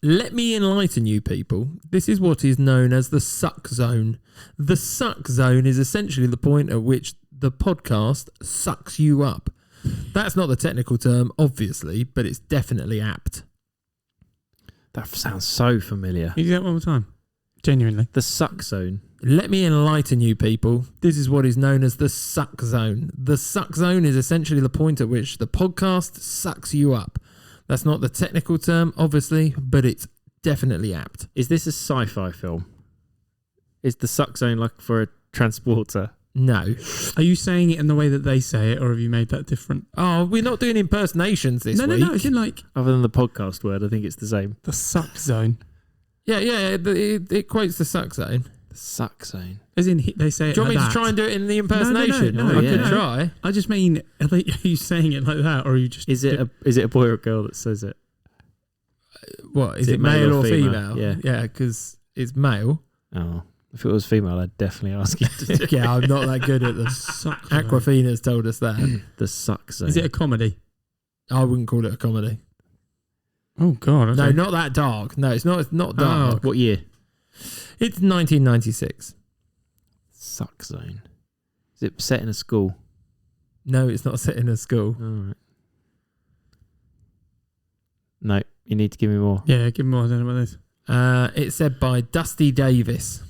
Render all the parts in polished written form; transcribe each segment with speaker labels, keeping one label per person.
Speaker 1: Let me enlighten you people. This is what is known as the suck zone. The suck zone is essentially the point at which the podcast sucks you up. That's not the technical term, obviously, but it's definitely apt.
Speaker 2: That sounds so familiar.
Speaker 3: Can you do that one more time? Genuinely.
Speaker 2: The suck zone.
Speaker 1: Let me enlighten you people. This is what is known as the suck zone. The suck zone is essentially the point at which the podcast sucks you up. That's not the technical term, obviously, but it's definitely apt.
Speaker 2: Is this a sci-fi film? Is the suck zone like for a transporter?
Speaker 1: No.
Speaker 3: Are you saying it in the way that they say it, or have you made that different?
Speaker 1: Oh, we're not doing impersonations this week.
Speaker 3: No. It's in like
Speaker 2: Other than the podcast word, I think it's the same.
Speaker 3: the suck zone.
Speaker 1: Yeah, it quotes the suck zone.
Speaker 2: The suck zone.
Speaker 3: As in, they say it.
Speaker 1: Do you want
Speaker 3: like
Speaker 1: me to try and do it in the
Speaker 3: No,
Speaker 1: impersonation?
Speaker 3: no,
Speaker 1: I
Speaker 2: yeah.
Speaker 1: could try.
Speaker 3: I just mean, are you saying it like that, or are you just?
Speaker 2: Is it a boy or a girl that says it?
Speaker 1: What, is it male or female?
Speaker 2: Yeah.
Speaker 1: Yeah, because it's male.
Speaker 2: Oh, if it was female, I'd definitely ask you to do it.
Speaker 1: Yeah, I'm not that good at them.
Speaker 3: Suck zone.
Speaker 1: Aquafina's told us that.
Speaker 2: The suck zone.
Speaker 3: Is it a comedy?
Speaker 1: I wouldn't call it a comedy.
Speaker 3: Oh God!
Speaker 1: No, not that dark. No, it's not. It's not dark.
Speaker 2: What year?
Speaker 1: It's 1996.
Speaker 2: Suck zone. Is it set in a school?
Speaker 1: No, it's not set in a school.
Speaker 2: All right. No, you need to give me more.
Speaker 3: Yeah, give me more. I don't know what it is.
Speaker 1: It's said by Dusty Davis.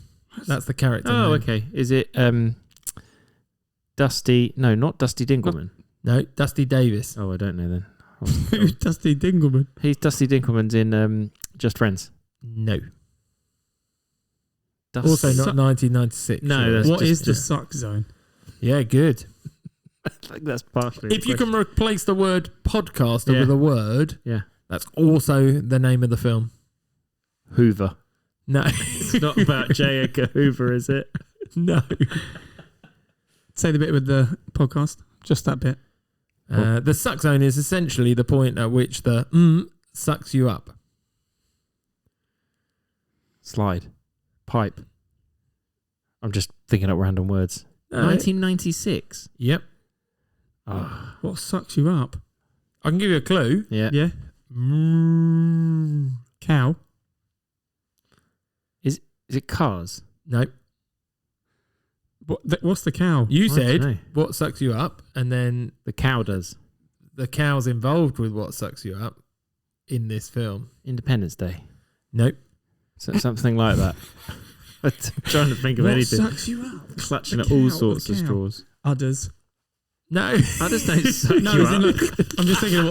Speaker 1: That's the character.
Speaker 2: Oh,
Speaker 1: name.
Speaker 2: okay. Is it Dusty? No, not Dusty Dinkelman.
Speaker 1: No, Dusty Davis.
Speaker 2: Oh, I don't know then.
Speaker 3: Who's Dusty Dingleman?
Speaker 2: He's Dusty Dinkelman's in Just Friends.
Speaker 1: No.
Speaker 2: Dust-
Speaker 1: Also not 1996.
Speaker 2: No, that's
Speaker 3: What is the
Speaker 2: just-
Speaker 3: suck zone?
Speaker 1: Yeah, good.
Speaker 2: I think that's partially.
Speaker 1: If you can replace the word podcaster
Speaker 2: Yeah.
Speaker 1: with a word,
Speaker 2: Yeah.
Speaker 1: that's also the name of the film.
Speaker 2: Hoover.
Speaker 1: No.
Speaker 2: It's not about J. Edgar Hoover, is it?
Speaker 1: No.
Speaker 3: Say the bit with the podcast. Just that bit.
Speaker 1: The suck zone is essentially the point at which the sucks you up.
Speaker 2: Slide. Pipe. I'm just thinking up random words. 1996.
Speaker 1: Yep.
Speaker 2: Oh,
Speaker 3: What sucks you up?
Speaker 1: I can give you a clue.
Speaker 2: yeah.
Speaker 3: Yeah. Cow.
Speaker 2: Is it Cars?
Speaker 1: No.
Speaker 3: What's the cow?
Speaker 1: You
Speaker 2: I don't
Speaker 1: said
Speaker 2: know.
Speaker 1: what sucks you up, and then
Speaker 2: The cow does.
Speaker 1: the cow's involved with what sucks you up in this film.
Speaker 2: Independence Day.
Speaker 1: Nope.
Speaker 2: So something like that. I'm trying to think of
Speaker 3: What
Speaker 2: anything.
Speaker 3: sucks you up?
Speaker 2: Clutching
Speaker 3: The
Speaker 2: at all
Speaker 3: cow,
Speaker 2: sorts
Speaker 3: the
Speaker 2: of
Speaker 3: cow.
Speaker 2: straws.
Speaker 3: Udders.
Speaker 1: No.
Speaker 2: I just don't suck
Speaker 3: No,
Speaker 2: you
Speaker 3: as in,
Speaker 2: up.
Speaker 3: like, I'm just thinking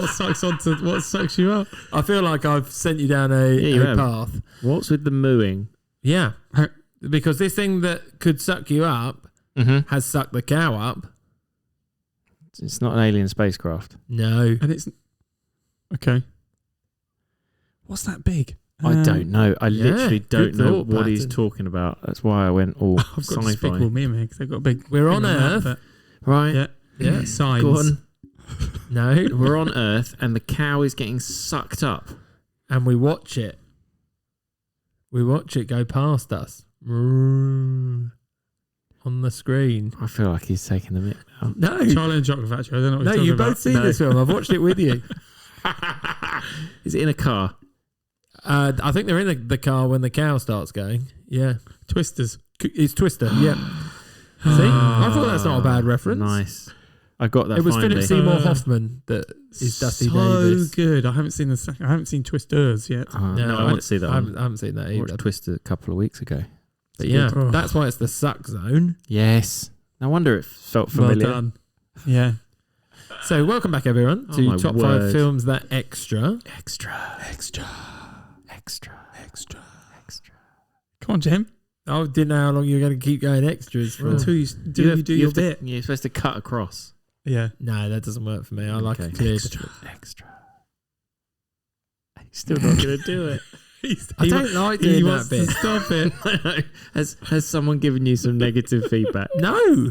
Speaker 3: what sucks you up.
Speaker 1: I feel like I've sent you down
Speaker 2: you
Speaker 1: a
Speaker 2: have.
Speaker 1: path.
Speaker 2: What's with the mooing?
Speaker 1: Yeah. Because this thing that could suck you up
Speaker 2: Mm-hmm.
Speaker 1: has sucked the cow up.
Speaker 2: It's not an alien spacecraft.
Speaker 1: No.
Speaker 3: And it's okay. What's that big?
Speaker 2: I don't know. I
Speaker 1: yeah,
Speaker 2: literally don't
Speaker 1: good
Speaker 2: know
Speaker 1: thought
Speaker 2: what he's
Speaker 1: pattern.
Speaker 2: talking about. That's why I went all
Speaker 3: I've got
Speaker 2: sci-fi.
Speaker 3: Despicable Me here because they've got a big.
Speaker 1: We're on
Speaker 3: thing that,
Speaker 1: Earth.
Speaker 3: but-
Speaker 2: Right.
Speaker 3: Yeah.
Speaker 1: Yeah.
Speaker 3: Signs.
Speaker 2: Go on.
Speaker 1: No.
Speaker 2: We're on Earth and the cow is getting sucked up.
Speaker 1: And we watch it. We watch it go past us. On the screen.
Speaker 2: I feel like he's taking the mick now.
Speaker 1: No.
Speaker 3: Charlie and the Chocolate Factory. I don't know what
Speaker 1: No,
Speaker 3: you're
Speaker 1: you
Speaker 3: talking
Speaker 1: both
Speaker 3: about.
Speaker 1: seen this film. I've watched it with you.
Speaker 2: Is it in a car?
Speaker 1: I think they're in the car when the cow starts going. Yeah.
Speaker 3: Twisters.
Speaker 1: It's Twister. Yeah. See? I thought that's not a bad reference.
Speaker 2: Nice. I got that.
Speaker 1: It was
Speaker 2: finally.
Speaker 1: Philip Seymour Hoffman that is Dusty Davis.
Speaker 3: So good. I haven't seen the second. I haven't seen Twisters yet.
Speaker 2: No, I want to see that
Speaker 1: I
Speaker 2: one.
Speaker 1: haven't seen that
Speaker 2: I
Speaker 1: either.
Speaker 2: watched Twister a couple of weeks ago.
Speaker 1: But yeah,
Speaker 3: good.
Speaker 1: that's why it's the suck zone.
Speaker 2: Yes. No wonder it felt familiar.
Speaker 3: Well done. Yeah.
Speaker 1: So welcome back everyone
Speaker 2: Oh
Speaker 1: to
Speaker 2: my
Speaker 1: Top
Speaker 2: word.
Speaker 1: 5 Films That Extra.
Speaker 2: Extra. Extra. Extra. Extra. Extra.
Speaker 3: Come on, Jem.
Speaker 1: I didn't know how long you were going to keep going extras for.
Speaker 3: Until you do your bit.
Speaker 2: You're supposed to cut across.
Speaker 3: Yeah.
Speaker 1: No, that doesn't work for me. I like it
Speaker 2: Okay.
Speaker 1: cleared.
Speaker 2: Extra. He's still not going to do it.
Speaker 1: I don't like
Speaker 3: He
Speaker 1: doing
Speaker 3: wants
Speaker 1: that
Speaker 3: to
Speaker 1: bit.
Speaker 3: stop it.
Speaker 2: Has someone given you some negative feedback?
Speaker 1: No.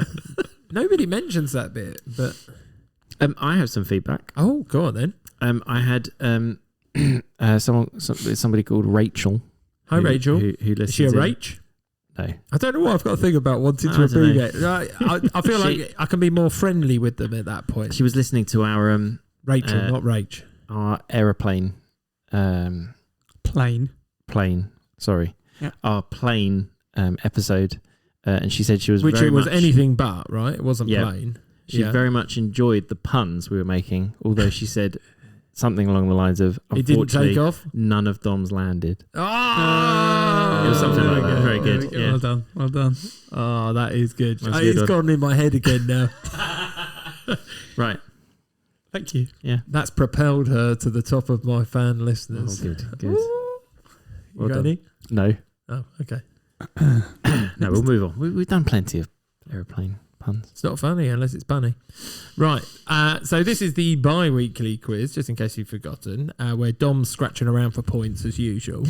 Speaker 1: Nobody mentions that bit. But
Speaker 2: I have some feedback.
Speaker 1: oh, go on then.
Speaker 2: I had somebody called Rachel.
Speaker 1: Hi,
Speaker 2: who-
Speaker 1: Rachel.
Speaker 2: Who listens
Speaker 1: Is she a
Speaker 2: in.
Speaker 1: Rach?
Speaker 2: No.
Speaker 1: I don't know why I've got a thing about wanting
Speaker 2: I
Speaker 1: to
Speaker 2: don't know.
Speaker 1: abbreviate. I feel
Speaker 2: She-
Speaker 1: like I can be more friendly with them at that point.
Speaker 2: She was listening to our
Speaker 1: Rachel, not Rach.
Speaker 2: aeroplane
Speaker 3: Plane.
Speaker 2: Sorry.
Speaker 3: Yeah.
Speaker 2: Our plane episode. And she said she was
Speaker 1: Which
Speaker 2: very
Speaker 1: it was
Speaker 2: much,
Speaker 1: anything but, right? It wasn't
Speaker 2: Yeah.
Speaker 1: plain.
Speaker 2: She very much enjoyed the puns we were making, although she said something along the lines of,
Speaker 1: It didn't
Speaker 2: unfortunately,
Speaker 1: take off.
Speaker 2: none of Dom's landed.
Speaker 1: Oh,
Speaker 2: It was something like that. Very good. Yeah.
Speaker 3: Well done.
Speaker 1: Oh, that is good.
Speaker 2: That's a good
Speaker 1: It's
Speaker 2: one.
Speaker 1: gone in my head again now.
Speaker 2: Right.
Speaker 3: Thank you.
Speaker 2: Yeah.
Speaker 1: That's propelled her to the top of my fan
Speaker 2: Oh,
Speaker 1: listeners.
Speaker 2: good.
Speaker 1: You
Speaker 2: Well
Speaker 1: got
Speaker 2: done.
Speaker 1: any?
Speaker 2: No.
Speaker 1: Oh, okay.
Speaker 2: No, we'll move on. We've done plenty of aeroplane puns.
Speaker 1: It's not funny unless it's bunny. Right. So this is the bi-weekly quiz, just in case you've forgotten, where Dom's scratching around for points as usual.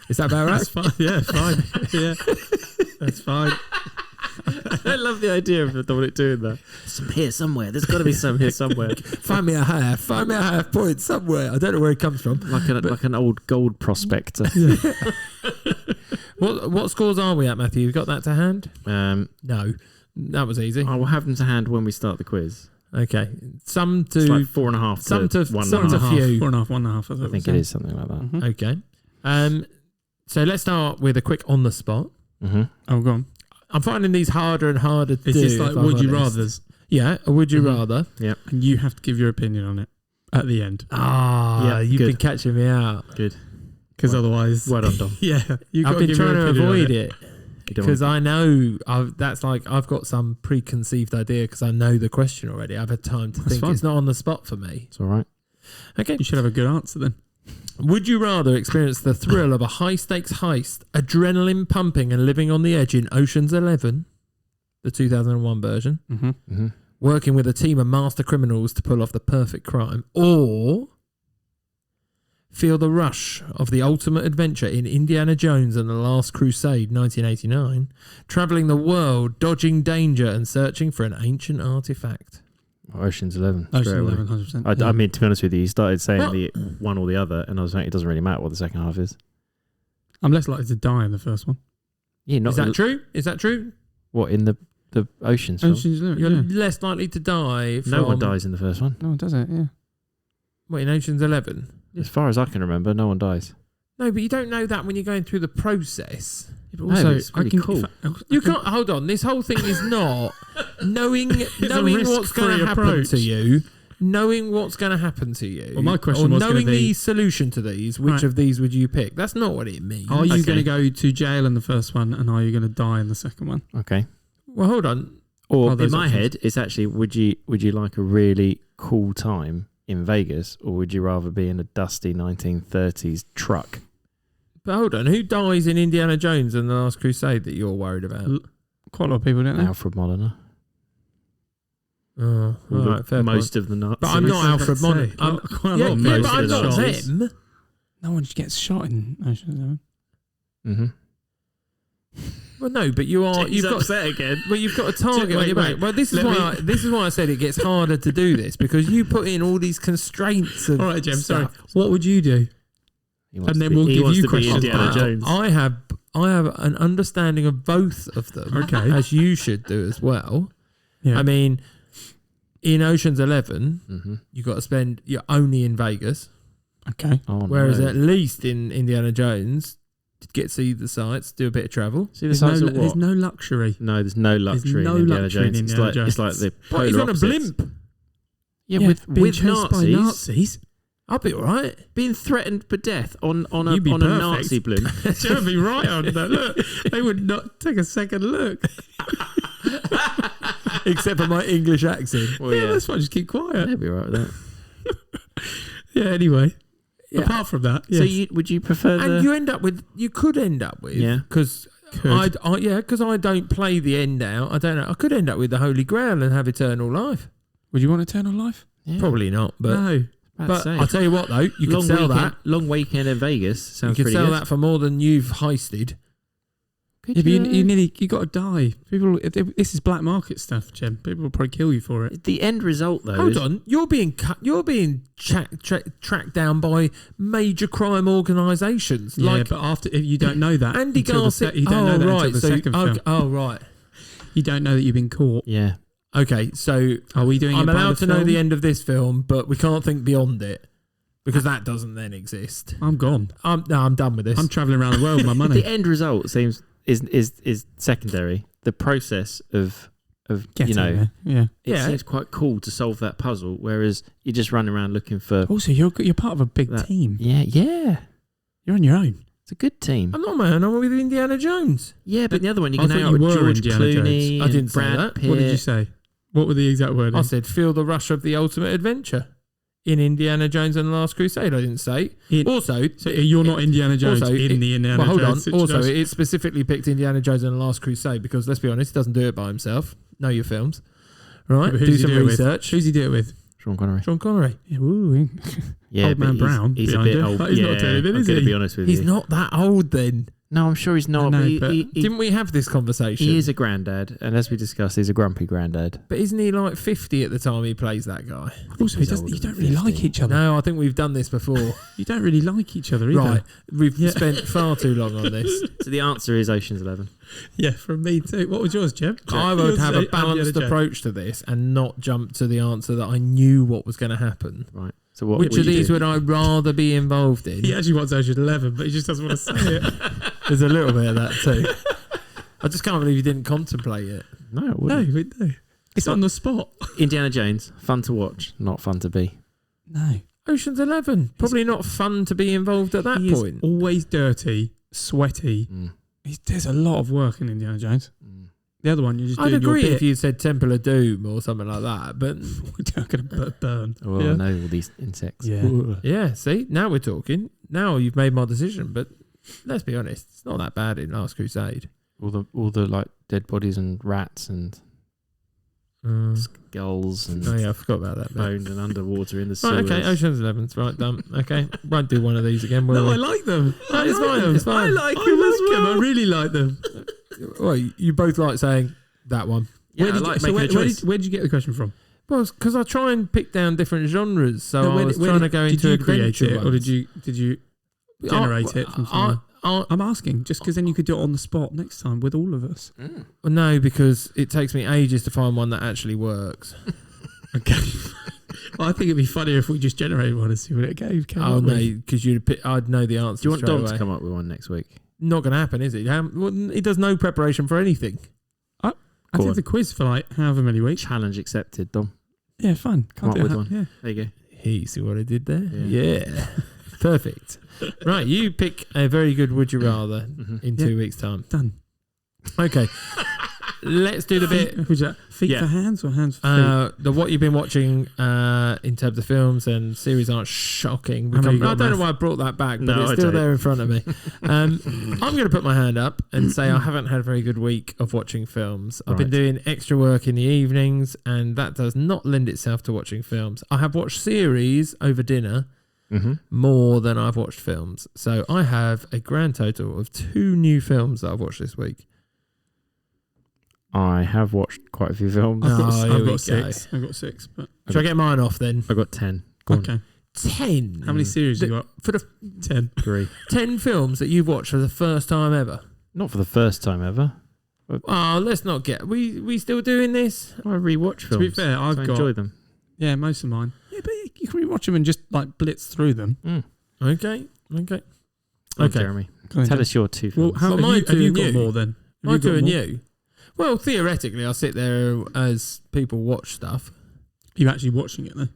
Speaker 1: Is that about right?
Speaker 3: That's fine. Yeah, fine. Yeah, that's fine.
Speaker 2: I love the idea of Dominic doing that. Some here somewhere. There's got to be some here somewhere.
Speaker 1: Find me a half point somewhere. I don't know where it comes from.
Speaker 2: like an old gold prospector.
Speaker 1: What scores are we at, Matthew? You got that to hand? No. That was easy.
Speaker 2: I will have them to hand when we start the quiz.
Speaker 1: Okay. Some to
Speaker 2: It's like 4.5
Speaker 1: some to
Speaker 2: one
Speaker 1: some
Speaker 2: and a
Speaker 1: to
Speaker 2: half.
Speaker 1: few.
Speaker 3: 4.5, 1.5.
Speaker 2: I think it is something like that.
Speaker 3: Mm-hmm.
Speaker 1: Okay. So let's start with a quick on the spot.
Speaker 2: Mm-hmm.
Speaker 3: Oh, go on.
Speaker 1: I'm finding these harder and harder to
Speaker 3: Is
Speaker 1: do.
Speaker 3: this like
Speaker 1: if I'm
Speaker 3: would you
Speaker 1: honest.
Speaker 3: rather's?
Speaker 1: Yeah, a would you
Speaker 3: Mhm.
Speaker 1: rather.
Speaker 3: And you have to give your opinion on it at the end.
Speaker 1: Ah,
Speaker 2: Yeah,
Speaker 1: you've
Speaker 2: good.
Speaker 1: been catching me out.
Speaker 2: Good.
Speaker 3: Because otherwise...
Speaker 2: Well done, Dom.
Speaker 3: Yeah.
Speaker 1: I've been trying to avoid it
Speaker 2: You don't
Speaker 1: because I know I've got some preconceived idea because I know the question already. I've had time to
Speaker 3: That's
Speaker 1: think.
Speaker 3: fine.
Speaker 1: It's not on the spot for me.
Speaker 2: It's all right.
Speaker 1: Okay.
Speaker 3: You should have a good answer then.
Speaker 1: Would you rather experience the thrill of a high-stakes heist, adrenaline pumping and living on the edge in Ocean's 11, the 2001 version,
Speaker 3: Mm-hmm.
Speaker 2: Mm-hmm.
Speaker 1: working with a team of master criminals to pull off the perfect crime, or feel the rush of the ultimate adventure in Indiana Jones and the Last Crusade, 1989, travelling the world, dodging danger and searching for an ancient artifact?
Speaker 2: Ocean's 11.
Speaker 3: Ocean
Speaker 2: straight away.
Speaker 3: 11, 100%.
Speaker 2: I mean, to be honest with you, you started saying
Speaker 1: What?
Speaker 2: the one or the other, and I was saying it doesn't really matter what the second half is.
Speaker 3: I'm less likely to die in the first one.
Speaker 2: Yeah, not
Speaker 1: Is that true? Is that true?
Speaker 2: what in the Oceans film.
Speaker 3: Ocean's 11,
Speaker 1: You're
Speaker 3: yeah.
Speaker 1: less likely to die from...
Speaker 2: No one dies in the first one.
Speaker 3: No one does it, yeah.
Speaker 1: What, in Ocean's 11?
Speaker 2: As far as I can remember, no one dies.
Speaker 1: No, but you don't know that when you're going through the process.
Speaker 3: But
Speaker 2: No, but it's really cool.
Speaker 1: You can't... Hold on. This whole thing is not knowing what's
Speaker 3: risk-free
Speaker 1: going to happen
Speaker 3: approach.
Speaker 1: to you. Knowing what's going to happen to you.
Speaker 3: Well, my question
Speaker 1: or
Speaker 3: was gonna
Speaker 1: knowing
Speaker 3: be-
Speaker 1: the solution to these, which
Speaker 3: Right.
Speaker 1: of these would you pick? That's not what it means.
Speaker 3: Are you
Speaker 2: Okay.
Speaker 3: going to go to jail in the first one, and are you going to die in the second one?
Speaker 2: Okay.
Speaker 1: Well, hold on.
Speaker 2: Or
Speaker 3: Are
Speaker 2: in
Speaker 3: those
Speaker 2: my
Speaker 3: options?
Speaker 2: head, it's actually would you like a really cool time in Vegas, or would you rather be in a dusty 1930s truck?
Speaker 1: But hold on. Who dies in Indiana Jones and the Last Crusade that you're worried about?
Speaker 3: Quite a lot of people don't know.
Speaker 2: Alfred Molina.
Speaker 1: Oh, all right, fair
Speaker 2: Most
Speaker 1: point.
Speaker 2: of the Nazis.
Speaker 1: But I'm not Alfred Molina.
Speaker 3: Quite a
Speaker 1: Yeah,
Speaker 3: lot of
Speaker 1: yeah,
Speaker 3: most
Speaker 1: but I'm
Speaker 3: of the
Speaker 1: not
Speaker 3: shots.
Speaker 1: them.
Speaker 3: No one gets shot in Ocean's 11.
Speaker 2: Mm-hmm.
Speaker 1: Well, no, but you are. You've got
Speaker 2: upset again.
Speaker 1: Well, you've got a target on
Speaker 3: Wait,
Speaker 1: your back.
Speaker 3: wait.
Speaker 1: Well, this is why I said it gets harder to do this because you put in all these constraints of.
Speaker 3: All right, Jem, sorry.
Speaker 1: stuff.
Speaker 3: What would you do? And then we'll give you questions
Speaker 2: Indiana
Speaker 3: back.
Speaker 2: Jones.
Speaker 1: I have an understanding of both of them.
Speaker 3: Okay.
Speaker 1: As you should do as well.
Speaker 3: Yeah.
Speaker 1: I mean, in Ocean's 11,
Speaker 2: Mm-hmm.
Speaker 1: you got to spend. You're only in Vegas,
Speaker 3: Okay.
Speaker 2: Oh,
Speaker 1: whereas
Speaker 2: no.
Speaker 1: at least in Indiana Jones, to get to see the sights, do a bit of travel.
Speaker 2: See the
Speaker 3: There's
Speaker 2: size
Speaker 3: no,
Speaker 2: of what?
Speaker 3: there's no luxury.
Speaker 2: No, there's no luxury
Speaker 3: no
Speaker 2: in Indiana
Speaker 3: luxury in
Speaker 2: Jones.
Speaker 3: Indiana
Speaker 2: It's like the
Speaker 1: But
Speaker 2: polar
Speaker 1: he's on a
Speaker 2: opposites.
Speaker 1: blimp.
Speaker 2: Yeah,
Speaker 3: being
Speaker 2: with
Speaker 3: chased
Speaker 2: Nazis,
Speaker 3: by Nazis.
Speaker 1: I'll be all right.
Speaker 2: being threatened for death on a
Speaker 3: You'd be
Speaker 2: on a
Speaker 3: perfect.
Speaker 2: Nazi blimp.
Speaker 3: You'd be right on that. Look, they would not take a second look.
Speaker 1: Except for my English accent.
Speaker 2: Well,
Speaker 3: yeah,
Speaker 2: yeah,
Speaker 3: that's fine. Just keep quiet.
Speaker 2: they'd be right with that.
Speaker 3: Yeah. Anyway,
Speaker 1: Yeah.
Speaker 3: apart from that,
Speaker 2: So
Speaker 3: yes.
Speaker 2: would you prefer
Speaker 1: And
Speaker 2: the?
Speaker 1: you could end up with,
Speaker 2: Yeah.
Speaker 1: because
Speaker 3: Could.
Speaker 1: because I don't play the end out. I don't know. I could end up with the Holy Grail and have eternal life.
Speaker 3: Would you want eternal life?
Speaker 2: Yeah,
Speaker 1: Probably not, but
Speaker 3: No.
Speaker 1: but I'll tell you what though, you could
Speaker 2: long
Speaker 1: sell
Speaker 2: weekend,
Speaker 1: that.
Speaker 2: long weekend in Vegas
Speaker 1: You
Speaker 2: sounds
Speaker 1: could
Speaker 2: pretty
Speaker 1: sell
Speaker 2: good.
Speaker 1: that for more than you've heisted.
Speaker 3: Yeah, but you got to die. People, this is black market stuff, Jem. People will probably kill you for it.
Speaker 2: The end result though.
Speaker 1: Hold
Speaker 2: is,
Speaker 1: on, you're being tracked down by major crime organisations.
Speaker 3: Yeah,
Speaker 1: Like
Speaker 3: but after if you don't know that,
Speaker 1: Andy
Speaker 3: until the
Speaker 1: Garcia.
Speaker 3: you don't know that
Speaker 1: right.
Speaker 3: until the
Speaker 1: So,
Speaker 3: second film.
Speaker 1: oh, right.
Speaker 3: You don't know that you've been caught.
Speaker 2: Yeah.
Speaker 1: Okay, so
Speaker 3: Are we doing?
Speaker 1: I'm
Speaker 3: it by
Speaker 1: allowed
Speaker 3: the
Speaker 1: to know
Speaker 3: film?
Speaker 1: the end of this film, but we can't think beyond it. because that doesn't then exist.
Speaker 3: I'm gone.
Speaker 1: I'm done with this.
Speaker 3: I'm travelling around the world with my money.
Speaker 2: The end result is secondary. The process of
Speaker 3: Getting there. Yeah.
Speaker 2: it seems quite cool to solve that puzzle, whereas you just run around looking for.
Speaker 3: Also, you're part of a big team.
Speaker 2: Yeah.
Speaker 3: You're on your own.
Speaker 2: It's a good team.
Speaker 1: I'm not on my own. I'm with Indiana Jones.
Speaker 2: Yeah, but the other one you
Speaker 3: I
Speaker 2: can hang
Speaker 3: thought
Speaker 2: out
Speaker 3: you
Speaker 2: with
Speaker 3: were
Speaker 2: George
Speaker 3: Indiana
Speaker 2: Clooney.
Speaker 3: Jones.
Speaker 1: I didn't say
Speaker 2: Brad
Speaker 1: that.
Speaker 2: Pitt.
Speaker 3: What did you say? What were the exact wording?
Speaker 1: I said, feel the rush of the ultimate adventure in Indiana Jones and the Last Crusade. I didn't say. So
Speaker 3: you're not Indiana Jones
Speaker 1: also,
Speaker 3: in the Indiana
Speaker 1: hold
Speaker 3: Jones
Speaker 1: on. Also,
Speaker 3: situation.
Speaker 1: it specifically picked Indiana Jones and the Last Crusade because, let's be honest, he doesn't do it by himself. Know your films. Right?
Speaker 3: Yeah,
Speaker 1: do some research.
Speaker 3: Who's he do it with?
Speaker 2: Sean Connery.
Speaker 1: Sean Connery.
Speaker 3: Yeah, ooh,
Speaker 2: Yeah,
Speaker 3: Old Man Brown.
Speaker 2: He's a bit
Speaker 3: him.
Speaker 2: old.
Speaker 3: Like, he's not turning in,
Speaker 2: I'm
Speaker 3: is
Speaker 2: going to
Speaker 3: he?
Speaker 2: be honest with
Speaker 1: He's
Speaker 2: you.
Speaker 1: not that old then.
Speaker 2: No, I'm sure he's not.
Speaker 3: I know,
Speaker 2: but
Speaker 3: but
Speaker 1: Didn't we have this conversation?
Speaker 2: he is a granddad, and as we discussed, he's a grumpy granddad.
Speaker 1: But isn't he like 50 at the time he plays that guy?
Speaker 3: Also,
Speaker 2: He's
Speaker 3: you
Speaker 2: older
Speaker 3: don't
Speaker 2: than
Speaker 3: really
Speaker 2: 50.
Speaker 3: like each other.
Speaker 1: No, I think we've done this before.
Speaker 3: You don't really like each other either.
Speaker 1: Right. We've
Speaker 3: Yeah.
Speaker 1: spent far too long on this.
Speaker 2: So the answer is Ocean's 11.
Speaker 3: Yeah, from me too. What was yours, Jeb?
Speaker 1: I would
Speaker 3: Yours
Speaker 1: have
Speaker 3: say
Speaker 1: a balanced
Speaker 3: Indiana Jones.
Speaker 1: approach to this and not jump to the answer that I knew what was going to happen.
Speaker 2: Right. So what?
Speaker 1: Which
Speaker 2: would
Speaker 1: of
Speaker 2: you
Speaker 1: these
Speaker 2: do?
Speaker 1: would I rather be involved in?
Speaker 3: He actually wants Ocean 11, but he just doesn't want to say it.
Speaker 1: There's a little bit of that too. I just can't believe you didn't contemplate it.
Speaker 2: No, it
Speaker 3: No,
Speaker 2: wouldn't.
Speaker 3: no. It's on the spot.
Speaker 2: Indiana Jones, fun to watch, not fun to be.
Speaker 3: No.
Speaker 1: Ocean's 11, probably not fun to be involved at that
Speaker 3: He
Speaker 1: point.
Speaker 3: is always dirty, sweaty.
Speaker 2: Mm.
Speaker 3: There's a lot of work in Indiana Jones.
Speaker 2: Mm.
Speaker 3: The other one, you're just
Speaker 1: I'd
Speaker 3: doing
Speaker 1: agree
Speaker 3: your
Speaker 1: if
Speaker 3: bit.
Speaker 1: you said Temple of Doom or something like that, but
Speaker 3: We're going to burn.
Speaker 2: Well,
Speaker 3: Yeah.
Speaker 2: I know all these insects.
Speaker 3: Yeah.
Speaker 1: yeah, see, now we're talking. Now you've made my decision, but let's be honest, it's not that bad in Last Crusade.
Speaker 2: All the like dead bodies and rats and skulls and
Speaker 1: Oh yeah, I forgot about that bit.
Speaker 2: boned and underwater in the
Speaker 1: Right,
Speaker 2: sewers.
Speaker 1: okay, Ocean's 11's right, done. Okay, won't do one of these again, will
Speaker 3: No,
Speaker 1: we?
Speaker 3: I like them.
Speaker 1: No, it's fine,
Speaker 3: them.
Speaker 1: it's fine.
Speaker 3: I like them as well. I really like them.
Speaker 1: Well, you both like saying that one.
Speaker 2: Yeah,
Speaker 3: where
Speaker 2: I
Speaker 3: did
Speaker 2: like
Speaker 3: you, so
Speaker 2: making
Speaker 3: where,
Speaker 2: a
Speaker 3: where
Speaker 2: choice.
Speaker 3: did you get the question from?
Speaker 1: Well, because I try and pick down different genres, so
Speaker 3: No,
Speaker 1: I was trying to go into
Speaker 3: did you create
Speaker 1: adventure
Speaker 3: it, or
Speaker 1: ones.
Speaker 3: did you generate it from somewhere? I'm asking, just because then you could do it on the spot next time with all of us.
Speaker 2: Mm.
Speaker 1: No, because it takes me ages to find one that actually works.
Speaker 3: Okay. Well, I think it'd be funnier if we just generated one and see what it gave.
Speaker 1: Oh no, because I'd know the answer.
Speaker 2: Do you want
Speaker 1: straight
Speaker 2: Dom
Speaker 1: away.
Speaker 2: to come up with one next week?
Speaker 1: Not going to happen, is it? He does no preparation for anything.
Speaker 3: I
Speaker 2: Go
Speaker 3: did
Speaker 2: on.
Speaker 3: the quiz for like however many weeks.
Speaker 2: Challenge accepted, Dom.
Speaker 3: Yeah, fun.
Speaker 2: Come
Speaker 3: Can't
Speaker 2: up
Speaker 3: do
Speaker 2: with
Speaker 3: that.
Speaker 2: one.
Speaker 3: Yeah.
Speaker 2: There you go.
Speaker 1: He see what I did there?
Speaker 2: Yeah.
Speaker 1: Yeah. Perfect. Right, you pick a very good would you rather
Speaker 2: Mhm.
Speaker 1: in 2 weeks' time.
Speaker 3: Done.
Speaker 1: Okay. Let's do the bit.
Speaker 3: Who's that? Feet
Speaker 2: Yeah.
Speaker 3: for hands or hands for feet?
Speaker 1: The what you've been watching in terms of films and series aren't shocking.
Speaker 3: I know you
Speaker 1: I
Speaker 3: got
Speaker 1: don't know
Speaker 3: math.
Speaker 1: why I brought that back, but
Speaker 2: No,
Speaker 1: it's
Speaker 2: I
Speaker 1: still
Speaker 2: don't.
Speaker 1: there in front of me. I'm going to put my hand up and say I haven't had a very good week of watching films. I've been
Speaker 2: Right.
Speaker 1: doing extra work in the evenings, and that does not lend itself to watching films. I have watched series over dinner
Speaker 2: Mm-hmm.
Speaker 1: more than I've watched films. So I have a grand total of 2 new films that I've watched this week.
Speaker 2: I have watched quite a few films.
Speaker 1: Oh,
Speaker 3: I've
Speaker 1: here we
Speaker 3: got
Speaker 1: go.
Speaker 3: 6. I've got 6. But
Speaker 1: Should I get mine off then?
Speaker 2: I got 10. Go on.
Speaker 3: okay.
Speaker 1: 10.
Speaker 3: How many series you got?
Speaker 1: For the
Speaker 3: 10.
Speaker 2: 3.
Speaker 1: 10 films that you've watched for the first time ever.
Speaker 2: Not for the first time ever.
Speaker 1: Oh, let's not get. We still doing this?
Speaker 2: I rewatch films.
Speaker 3: To be fair, I've
Speaker 2: so I
Speaker 3: got
Speaker 2: enjoy them.
Speaker 3: yeah, most of mine. Yeah, but you can rewatch them and just like blitz through them.
Speaker 2: Mm.
Speaker 1: Okay.
Speaker 2: Okay,
Speaker 1: Okay.
Speaker 2: Jeremy.
Speaker 3: Go on,
Speaker 2: Tell
Speaker 3: Jim.
Speaker 2: us your 2
Speaker 3: Well,
Speaker 2: films.
Speaker 3: how
Speaker 1: Well,
Speaker 3: have
Speaker 1: mine
Speaker 3: you, have
Speaker 1: two
Speaker 3: you
Speaker 1: and
Speaker 3: got
Speaker 1: you.
Speaker 3: more then? Have
Speaker 1: My
Speaker 3: you
Speaker 1: 2
Speaker 3: got
Speaker 1: and
Speaker 3: more?
Speaker 1: you. Well, theoretically, I sit there as people watch stuff.
Speaker 3: You actually watching it though?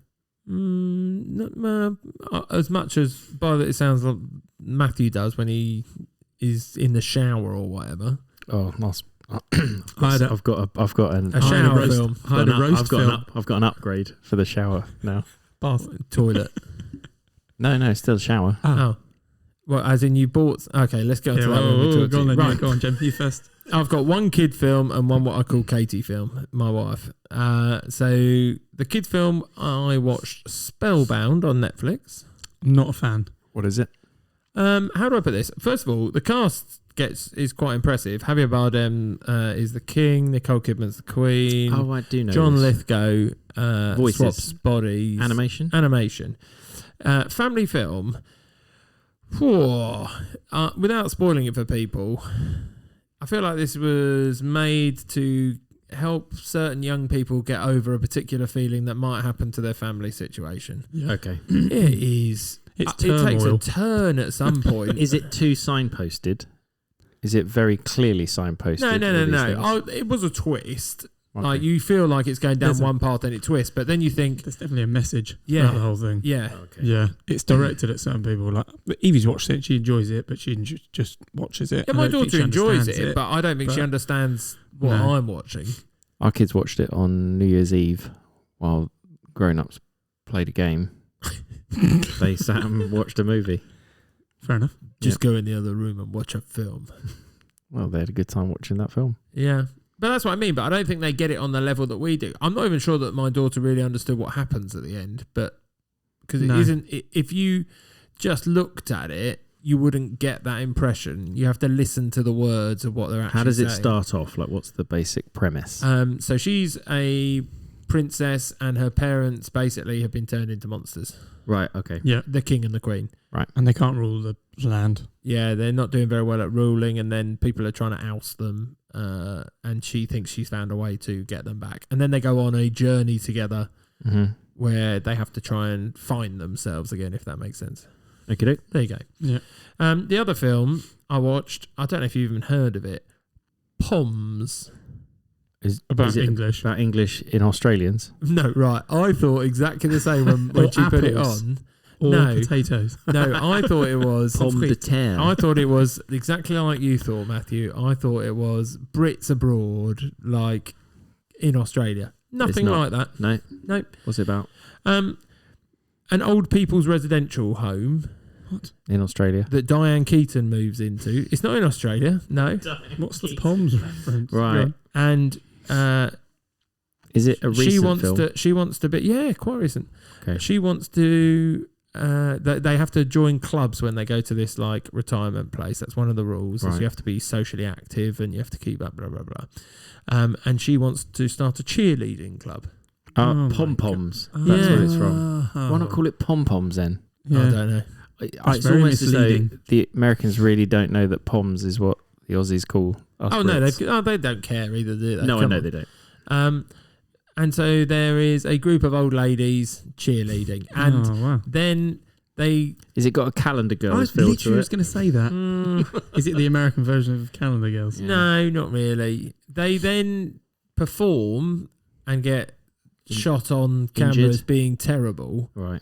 Speaker 1: As much as by that it sounds like Matthew does when he is in the shower or whatever.
Speaker 2: Oh, nice.
Speaker 3: I've
Speaker 2: I've got an
Speaker 1: A shower
Speaker 3: roast-
Speaker 1: film,
Speaker 3: I had a roast
Speaker 2: I've got
Speaker 3: film.
Speaker 2: I've got an upgrade for the shower now.
Speaker 3: Bath.
Speaker 1: toilet.
Speaker 2: No, still a shower.
Speaker 1: Oh. Well, as in you bought. Okay, let's go to
Speaker 3: Yeah,
Speaker 1: that one. we talked
Speaker 3: go on
Speaker 1: to.
Speaker 3: then.
Speaker 1: Right.
Speaker 3: Yeah, go on, Jim. You first.
Speaker 1: I've got one kid film and one what I call Katie film, my wife. So the kid film, I watched Spellbound on Netflix.
Speaker 3: I'm not a fan.
Speaker 2: What is it?
Speaker 1: How do I put this? First of all, the cast is quite impressive. Javier Bardem is the king. Nicole Kidman's the queen.
Speaker 2: Oh, I do know.
Speaker 1: John
Speaker 2: this.
Speaker 1: Lithgow
Speaker 2: Voices.
Speaker 1: swaps bodies.
Speaker 2: Animation.
Speaker 1: Family film. Whoa. Without spoiling it for people, I feel like this was made to help certain young people get over a particular feeling that might happen to their family situation.
Speaker 3: Yeah.
Speaker 2: Okay.
Speaker 1: It is.
Speaker 3: It's
Speaker 1: It takes a
Speaker 3: turmoil.
Speaker 1: turn at some point.
Speaker 2: Is it too signposted? Is it very clearly signposted?
Speaker 1: No. It was a twist.
Speaker 2: Okay.
Speaker 1: Like you feel like it's going down
Speaker 3: There's
Speaker 1: one path, then it twists, but then you think,
Speaker 3: There's definitely a message
Speaker 1: Yeah.
Speaker 3: about the whole thing.
Speaker 1: yeah,
Speaker 2: Okay.
Speaker 3: Yeah, it's directed at certain people. Like Evie's watched it, she enjoys it, but she just watches it.
Speaker 1: yeah.
Speaker 3: I
Speaker 1: My
Speaker 3: don't think
Speaker 1: daughter
Speaker 3: she
Speaker 1: enjoys
Speaker 3: understands
Speaker 1: it, but I don't think she
Speaker 3: but-
Speaker 1: understands what
Speaker 3: No.
Speaker 1: I'm watching.
Speaker 2: Our kids watched it on New Year's Eve while grown-ups played a game. They sat and watched a movie.
Speaker 3: fair enough.
Speaker 1: Just go in the other room and watch a film.
Speaker 2: Well, they had a good time watching that film.
Speaker 1: Yeah. But that's what I mean. But I don't think they get it on the level that we do. I'm not even sure that my daughter really understood what happens at the end. But because it
Speaker 3: No.
Speaker 1: isn't, if you just looked at it, you wouldn't get that impression. You have to listen to the words of what they're actually
Speaker 2: How does it
Speaker 1: saying.
Speaker 2: start off? Like, what's the basic premise?
Speaker 1: So she's a princess, and her parents basically have been turned into monsters.
Speaker 2: Right, okay.
Speaker 3: Yeah,
Speaker 1: The king and the queen.
Speaker 3: and they can't rule the land.
Speaker 1: Yeah, they're not doing very well at ruling, and then people are trying to oust them. And she thinks she's found a way to get them back. And then they go on a journey together
Speaker 2: Mm-hmm.
Speaker 1: where they have to try and find themselves again, if that makes sense.
Speaker 2: Okay.
Speaker 1: There you go.
Speaker 3: Yeah.
Speaker 1: The other film I watched, I don't know if you've even heard of it, Poms.
Speaker 3: About
Speaker 2: it
Speaker 3: English.
Speaker 2: about English in Australians?
Speaker 1: No, right. I thought exactly the same when
Speaker 3: Or
Speaker 1: she put it
Speaker 3: apples.
Speaker 1: on.
Speaker 3: Or
Speaker 1: No.
Speaker 3: potatoes.
Speaker 1: No, I thought it was...
Speaker 2: Pomme de terre.
Speaker 1: I thought it was exactly like you thought, Matthew. I thought it was Brits abroad, like in Australia. Nothing
Speaker 2: not.
Speaker 1: like that.
Speaker 2: No?
Speaker 1: Nope.
Speaker 2: What's it about?
Speaker 1: An old people's residential home
Speaker 2: In Australia?
Speaker 1: that Diane Keaton moves into. It's not in Australia, no.
Speaker 3: What's the Poms reference?
Speaker 2: Right.
Speaker 1: And
Speaker 2: Is it a recent film?
Speaker 1: she wants to be, yeah, quite recent.
Speaker 2: Okay.
Speaker 1: She wants to. They have to join clubs when they go to this like retirement place. That's one of the rules. Is
Speaker 2: Right.
Speaker 1: you have to be socially active and you have to keep up, blah blah blah. And she wants to start a cheerleading club.
Speaker 3: Oh my
Speaker 2: Pom-poms.
Speaker 3: God.
Speaker 2: That's
Speaker 1: Yeah.
Speaker 2: where it's from. Why not call it pom-poms then?
Speaker 1: I
Speaker 3: Yeah.
Speaker 1: don't know.
Speaker 2: It's
Speaker 3: very
Speaker 2: almost as though
Speaker 3: misleading.
Speaker 2: the Americans really don't know that poms is what the Aussies call us
Speaker 1: Oh no,
Speaker 2: Brits.
Speaker 1: they don't care either, do they?
Speaker 2: No, I
Speaker 1: Come
Speaker 2: know
Speaker 1: on.
Speaker 2: they don't.
Speaker 1: And so there is a group of old ladies cheerleading, and
Speaker 3: oh, wow.
Speaker 1: then they.
Speaker 2: Is it got a calendar
Speaker 3: I
Speaker 2: girls feel
Speaker 3: literally
Speaker 2: to
Speaker 3: was
Speaker 2: it?
Speaker 3: going to say that. Is it the American version of Calendar Girls?
Speaker 2: Yeah.
Speaker 1: No, not really. They then perform and get shot on cameras
Speaker 2: Injured.
Speaker 1: being terrible.
Speaker 2: Right.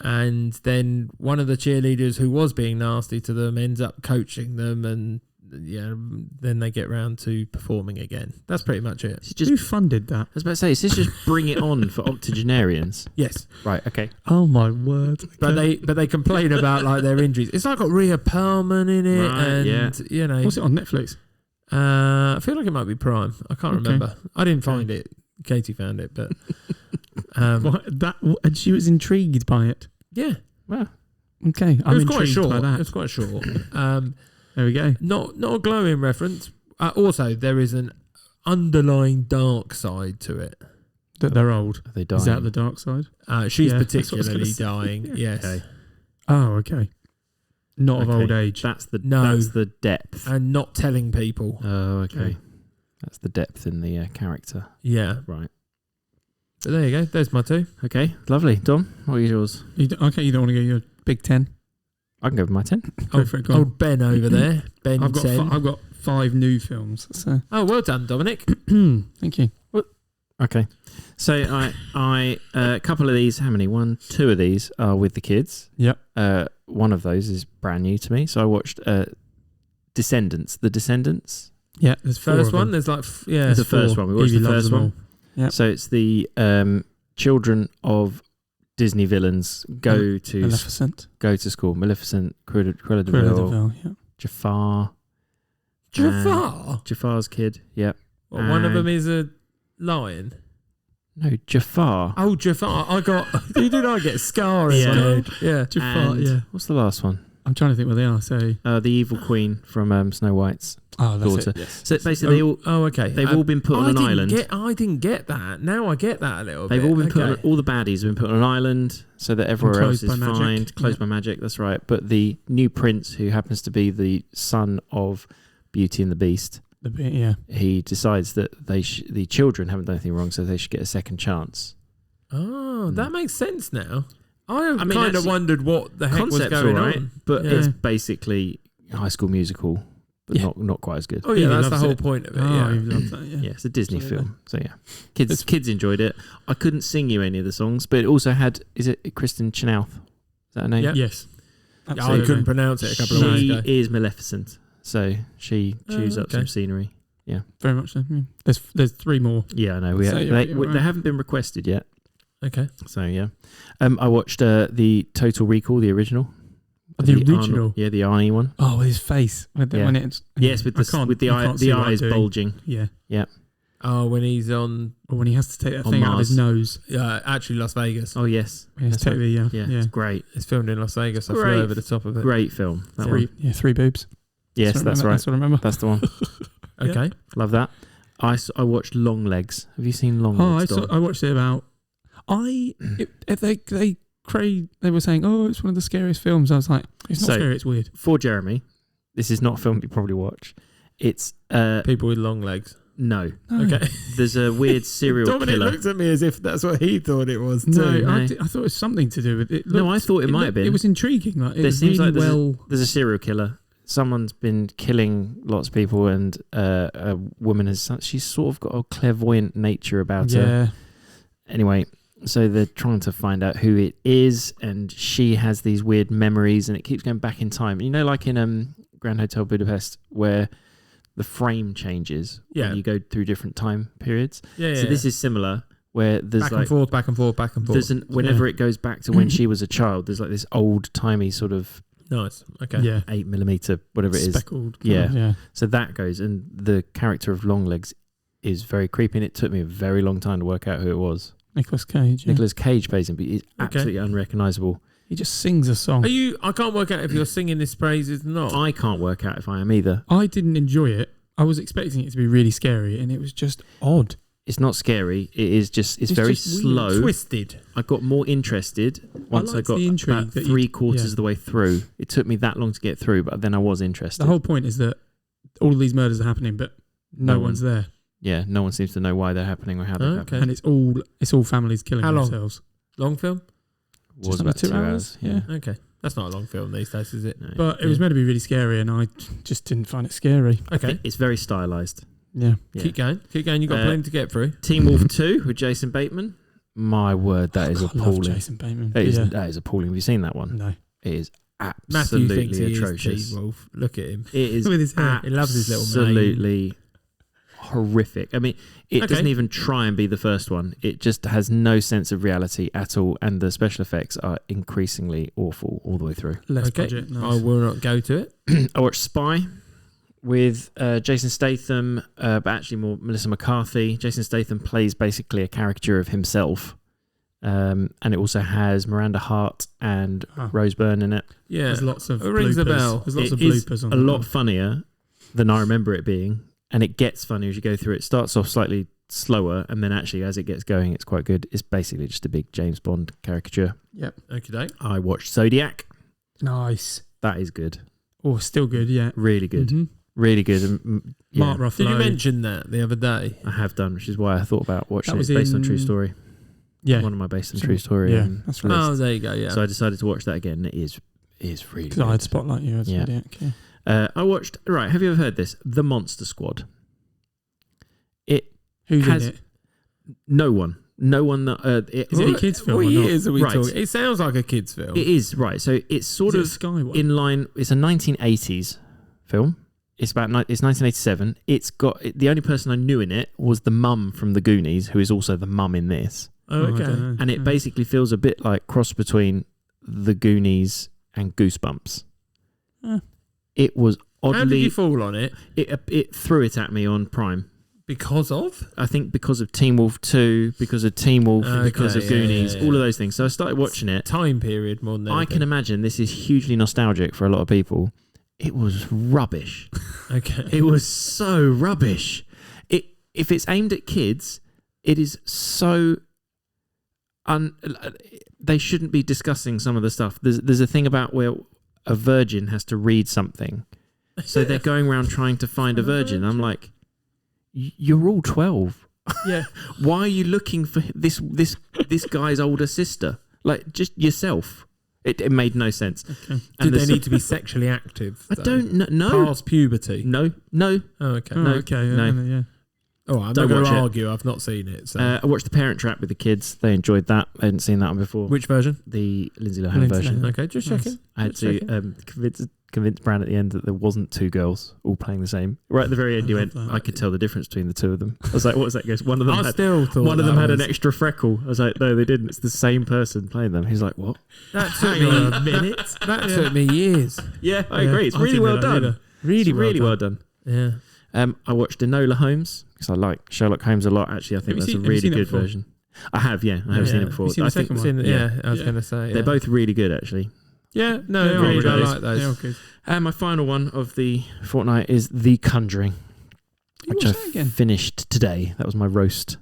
Speaker 1: And then one of the cheerleaders who was being nasty to them ends up coaching them, and yeah, then they get round to performing again. That's pretty much it.
Speaker 2: It's just,
Speaker 3: Who funded that?
Speaker 2: I was about to say, is this just bring it on for octogenarians?
Speaker 1: Yes,
Speaker 2: Right, okay.
Speaker 3: Oh my word!
Speaker 1: but they complain about like their injuries. It's like got Rhea Perlman in it,
Speaker 2: Right,
Speaker 1: and
Speaker 2: yeah.
Speaker 1: you know,
Speaker 3: What's it on Netflix?
Speaker 1: I feel like it might be Prime. I can't
Speaker 3: Okay.
Speaker 1: remember. I didn't find it. Katie found it, but
Speaker 3: And she was intrigued by it.
Speaker 1: yeah,
Speaker 2: Well,
Speaker 3: Okay,
Speaker 1: it
Speaker 3: I'm
Speaker 1: was quite
Speaker 3: intrigued
Speaker 1: short.
Speaker 3: by
Speaker 1: It
Speaker 3: that.
Speaker 1: was quite short.
Speaker 3: There we go.
Speaker 1: Not a glowing reference. Also, there is an underlying dark side to it.
Speaker 3: That they're old.
Speaker 2: are they dying?
Speaker 3: Is that the dark side?
Speaker 1: She's
Speaker 3: Yeah, that's what I was
Speaker 1: particularly
Speaker 3: gonna say.
Speaker 1: dying. Yes,
Speaker 2: Okay.
Speaker 3: Oh, okay. Not of
Speaker 2: Okay.
Speaker 3: old age.
Speaker 2: That's the
Speaker 1: No.
Speaker 2: That's the depth.
Speaker 1: and not telling people.
Speaker 2: Oh, okay.
Speaker 3: Okay.
Speaker 2: That's the depth in the character.
Speaker 1: Yeah,
Speaker 2: Right.
Speaker 1: but there you go. There's my two.
Speaker 2: Okay. Lovely. Dom, what are yours?
Speaker 3: You don't want to go your Big 10?
Speaker 2: I can go with my 10.
Speaker 3: Go for it, go on.
Speaker 1: Old Ben over there. Ben
Speaker 3: I've got
Speaker 1: 10.
Speaker 3: I've got 5 new films. So
Speaker 1: Oh, well done, Dominic.
Speaker 3: thank you.
Speaker 2: Okay. So I a couple of these, how many? 1, 2 of these are with the kids.
Speaker 3: Yep.
Speaker 2: One of those is brand new to me. So I watched Descendants. The Descendants.
Speaker 3: Yeah, there's 4
Speaker 1: First
Speaker 3: of them.
Speaker 1: one. There's like yeah.
Speaker 2: It's the first one. We watched
Speaker 3: Evie
Speaker 2: the
Speaker 3: loves
Speaker 2: first
Speaker 3: them
Speaker 2: one.
Speaker 3: all. Yep.
Speaker 2: So it's the children of Disney villains go to school. Maleficent, Cruella de
Speaker 3: Cruella de
Speaker 2: Vil,
Speaker 3: Vil, yeah.
Speaker 2: Jafar.
Speaker 1: Jafar.
Speaker 2: Jafar's kid. Yep.
Speaker 1: Well, one of
Speaker 2: and-
Speaker 1: them is a lion.
Speaker 2: No, Jafar.
Speaker 1: Oh, Jafar. Who did I get? Scar in
Speaker 2: Yeah.
Speaker 1: my head. Yeah.
Speaker 3: Jafar,
Speaker 2: And
Speaker 3: yeah.
Speaker 2: what's the last one?
Speaker 3: I'm trying to think where they are. So,
Speaker 2: The evil queen from Snow White's
Speaker 3: that's
Speaker 2: daughter.
Speaker 3: it. Yes.
Speaker 2: So basically, they all
Speaker 1: Oh, okay.
Speaker 2: they've all been put on an island.
Speaker 1: I didn't get that. Now I get that a little
Speaker 2: They've
Speaker 1: bit.
Speaker 2: all been put on,
Speaker 1: Okay.
Speaker 2: all the baddies have been put on an island so that everywhere else
Speaker 3: closed
Speaker 2: is
Speaker 3: by magic.
Speaker 2: fine. Closed
Speaker 3: Yeah.
Speaker 2: by magic, that's right. But the new prince, who happens to be the son of Beauty and the Beast, he decides that the children haven't done anything wrong, so they should get a second chance.
Speaker 1: Oh, that makes sense now. I kind of
Speaker 2: actually,
Speaker 1: wondered what the heck was going on.
Speaker 2: But it's basically High School Musical, but not quite as good.
Speaker 1: Oh yeah, that's the whole point of it.
Speaker 3: Oh, he loves that.
Speaker 2: Yeah, it's a Disney film. So yeah, kids enjoyed it. I couldn't sing you any of the songs, but it also had, is it Kristen Chenoweth? Is that her name?
Speaker 1: Yep.
Speaker 3: Yes.
Speaker 1: I couldn't pronounce it a couple of weeks ago.
Speaker 2: She is Maleficent, so she chews up some scenery. Yeah,
Speaker 3: very much so. Yeah. There's 3 more.
Speaker 2: Yeah, I know. They haven't been requested yet.
Speaker 1: Okay.
Speaker 2: So yeah, I watched the Total Recall, the original.
Speaker 3: The original?
Speaker 2: The Arnie one.
Speaker 3: Oh, with his face. When it's,
Speaker 2: yes, with the eyes bulging.
Speaker 3: Yeah.
Speaker 2: Yeah.
Speaker 1: Oh, when he's on...
Speaker 3: Or when he has to take that thing out of his nose.
Speaker 1: Actually, Las Vegas.
Speaker 2: Oh, yes.
Speaker 3: Yeah,
Speaker 2: it's great.
Speaker 1: It's filmed in Las Vegas. I flew over the top of it.
Speaker 2: Great film.
Speaker 3: 3 boobs.
Speaker 2: Yes, that's right.
Speaker 3: That's what I remember.
Speaker 2: That's the one.
Speaker 1: Okay.
Speaker 2: Love that. I watched Long Legs. Have you seen Long Legs?
Speaker 3: I watched it about... They were saying, oh, it's one of the scariest films. I was like, it's not scary, it's weird.
Speaker 2: For Jeremy, this is not a film you probably watch. It's
Speaker 1: people with long legs.
Speaker 2: No.
Speaker 1: Okay.
Speaker 2: There's a weird serial
Speaker 1: Dominic
Speaker 2: killer.
Speaker 1: looked at me as if that's what he thought it was too.
Speaker 3: No, I thought it was something to do with it.
Speaker 2: I thought it might have been.
Speaker 3: It was intriguing. Like,
Speaker 2: There seems like there's a serial killer. Someone's been killing lots of people, and a woman she's sort of got a clairvoyant nature about her. Anyway, so they're trying to find out who it is, and she has these weird memories, and it keeps going back in time. You know, like in Grand Hotel Budapest, where the frame changes when you go through different time periods. So this is similar, where there's back and forth. Whenever it goes back to when she was a child, there's like this old timey sort of
Speaker 1: nice. Okay.
Speaker 3: Yeah.
Speaker 2: 8mm, whatever it is.
Speaker 3: Speckled.
Speaker 2: Yeah. So that goes, and the character of Longlegs is very creepy, and it took me a very long time to work out who it was.
Speaker 3: Nicolas Cage. Yeah.
Speaker 2: Nicolas Cage plays him, but he's absolutely unrecognisable.
Speaker 3: He just sings a song.
Speaker 1: I can't work out if you're singing this praises or not.
Speaker 2: I can't work out if I am either.
Speaker 3: I didn't enjoy it. I was expecting it to be really scary, and it was just odd.
Speaker 2: It's not scary. It is just, it's very
Speaker 3: just
Speaker 2: slow.
Speaker 3: Weird. Twisted.
Speaker 2: I got more interested once I got about 3/4 of the way through. It took me that long to get through, but then I was interested.
Speaker 3: The whole point is that all of these murders are happening, but no one's there.
Speaker 2: Yeah, no one seems to know why they're happening or how they're happening.
Speaker 3: And it's all families killing themselves.
Speaker 1: Long film?
Speaker 2: Was about 2 hours. Yeah.
Speaker 1: Okay. That's not a long film these days, is it?
Speaker 2: No.
Speaker 3: But it was meant to be really scary, and I just didn't find it scary.
Speaker 1: Okay.
Speaker 2: It's very stylized.
Speaker 3: Yeah.
Speaker 1: Keep going. You've got plenty to get through.
Speaker 2: Teen Wolf 2 with Jason Bateman. My word, that is appalling.
Speaker 3: I love Jason Bateman.
Speaker 2: That is appalling. Have you seen that one?
Speaker 3: No.
Speaker 2: It is
Speaker 1: Matthew
Speaker 2: absolutely
Speaker 1: thinks he
Speaker 2: atrocious.
Speaker 1: is Teen Wolf. Look at him.
Speaker 2: It is
Speaker 3: with his hair.
Speaker 1: He loves his little
Speaker 2: absolutely horrific. I mean, it doesn't even try and be the first one. It just has no sense of reality at all, and the special effects are increasingly awful all the way through.
Speaker 3: Less budget. Nice.
Speaker 1: I will not go to it.
Speaker 2: I watched Spy with Jason Statham, but actually more Melissa McCarthy. Jason Statham plays basically a caricature of himself, and it also has Miranda Hart and Rose Byrne in it.
Speaker 1: Yeah,
Speaker 3: there's lots of
Speaker 1: it rings a bell.
Speaker 3: There's lots of bloopers on
Speaker 2: a lot funnier than I remember it being, and it gets funnier as you go through. It starts off slightly slower, and then actually as it gets going, it's quite good. It's basically just a big James Bond caricature.
Speaker 3: Yep.
Speaker 1: Okay.
Speaker 2: I watched Zodiac.
Speaker 3: Nice.
Speaker 2: That is good.
Speaker 3: Oh, still good. Yeah.
Speaker 2: Really good.
Speaker 3: Mm-hmm.
Speaker 2: Really good. And,
Speaker 3: Mark Ruffalo.
Speaker 1: Did you mention that the other day?
Speaker 2: I have done, which is why I thought about watching it. It's
Speaker 3: was
Speaker 2: based on true story.
Speaker 3: Yeah.
Speaker 2: One of my based on true story.
Speaker 3: Yeah, that's right.
Speaker 1: Oh, there you go. Yeah.
Speaker 2: So I decided to watch that again. It is really good.
Speaker 3: Because I had Spotlight You as Zodiac. Yeah.
Speaker 2: I watched. Right. Have you ever heard this? The Monster Squad.
Speaker 3: Who's in it?
Speaker 2: No one. No one that
Speaker 3: is it a kids film?
Speaker 1: What
Speaker 3: or
Speaker 1: years
Speaker 3: not?
Speaker 1: are we talking? It sounds like a kids film.
Speaker 2: It is, right. So it's sort
Speaker 3: of
Speaker 2: a
Speaker 3: Sky one?
Speaker 2: in line. It's a 1980s film. It's 1987. It's got the only person I knew in it was the mum from The Goonies, who is also the mum in this.
Speaker 1: Oh, okay.
Speaker 2: And it basically feels a bit like cross between The Goonies and Goosebumps. It was oddly.
Speaker 1: How did you fall on it?
Speaker 2: It threw it at me on Prime.
Speaker 1: Because of?
Speaker 2: I think because of Teen Wolf 2, because of Teen Wolf, because of Goonies, all of those things. So I started watching it.
Speaker 1: Time period more than anything.
Speaker 2: I can imagine this is hugely nostalgic for a lot of people. It was rubbish.
Speaker 1: Okay.
Speaker 2: It was so rubbish. If it's aimed at kids, it is so... they shouldn't be discussing some of the stuff. There's a thing about where a virgin has to read something. So they're going around trying to find a virgin. I'm like, you're all 12.
Speaker 1: Yeah.
Speaker 2: Why are you looking for this guy's older sister? Like, just yourself. It made no sense.
Speaker 1: Okay. Did they need to be sexually active?
Speaker 2: I don't know. No.
Speaker 1: Past puberty?
Speaker 2: No.
Speaker 1: Oh, okay.
Speaker 2: No.
Speaker 3: Okay.
Speaker 2: No.
Speaker 3: Yeah.
Speaker 1: Oh, I'm
Speaker 2: Don't
Speaker 1: not going
Speaker 2: watch
Speaker 1: to
Speaker 2: it.
Speaker 1: argue. I've not seen it. So.
Speaker 2: I watched The Parent Trap with the kids. They enjoyed that. I hadn't seen that one before.
Speaker 1: Which version?
Speaker 2: The Lindsay Lohan version.
Speaker 1: Okay, just checking.
Speaker 2: I had to convince Bran at the end that there wasn't two girls all playing the same. Right at the very end, you went, I could tell the difference between the two of them. I was like, what was that? He goes, one of them had an extra freckle. I was like, no, they didn't. It's the same person playing them. He's like, what?
Speaker 1: That took me a minute. That took me years.
Speaker 2: Yeah, I agree. It's really well done.
Speaker 1: Really
Speaker 2: well done.
Speaker 1: Yeah.
Speaker 2: I watched Enola Holmes because I like Sherlock Holmes a lot. Actually, I think that's a really good version. I have, yeah. I have seen it before.
Speaker 3: Have you seen the second one?
Speaker 1: I was going to say.
Speaker 2: They're both really good, actually.
Speaker 1: Yeah, no, they're really good. I like those.
Speaker 3: Good.
Speaker 2: And my final one of the fortnight is The Conjuring, which I finished today. That was my roast.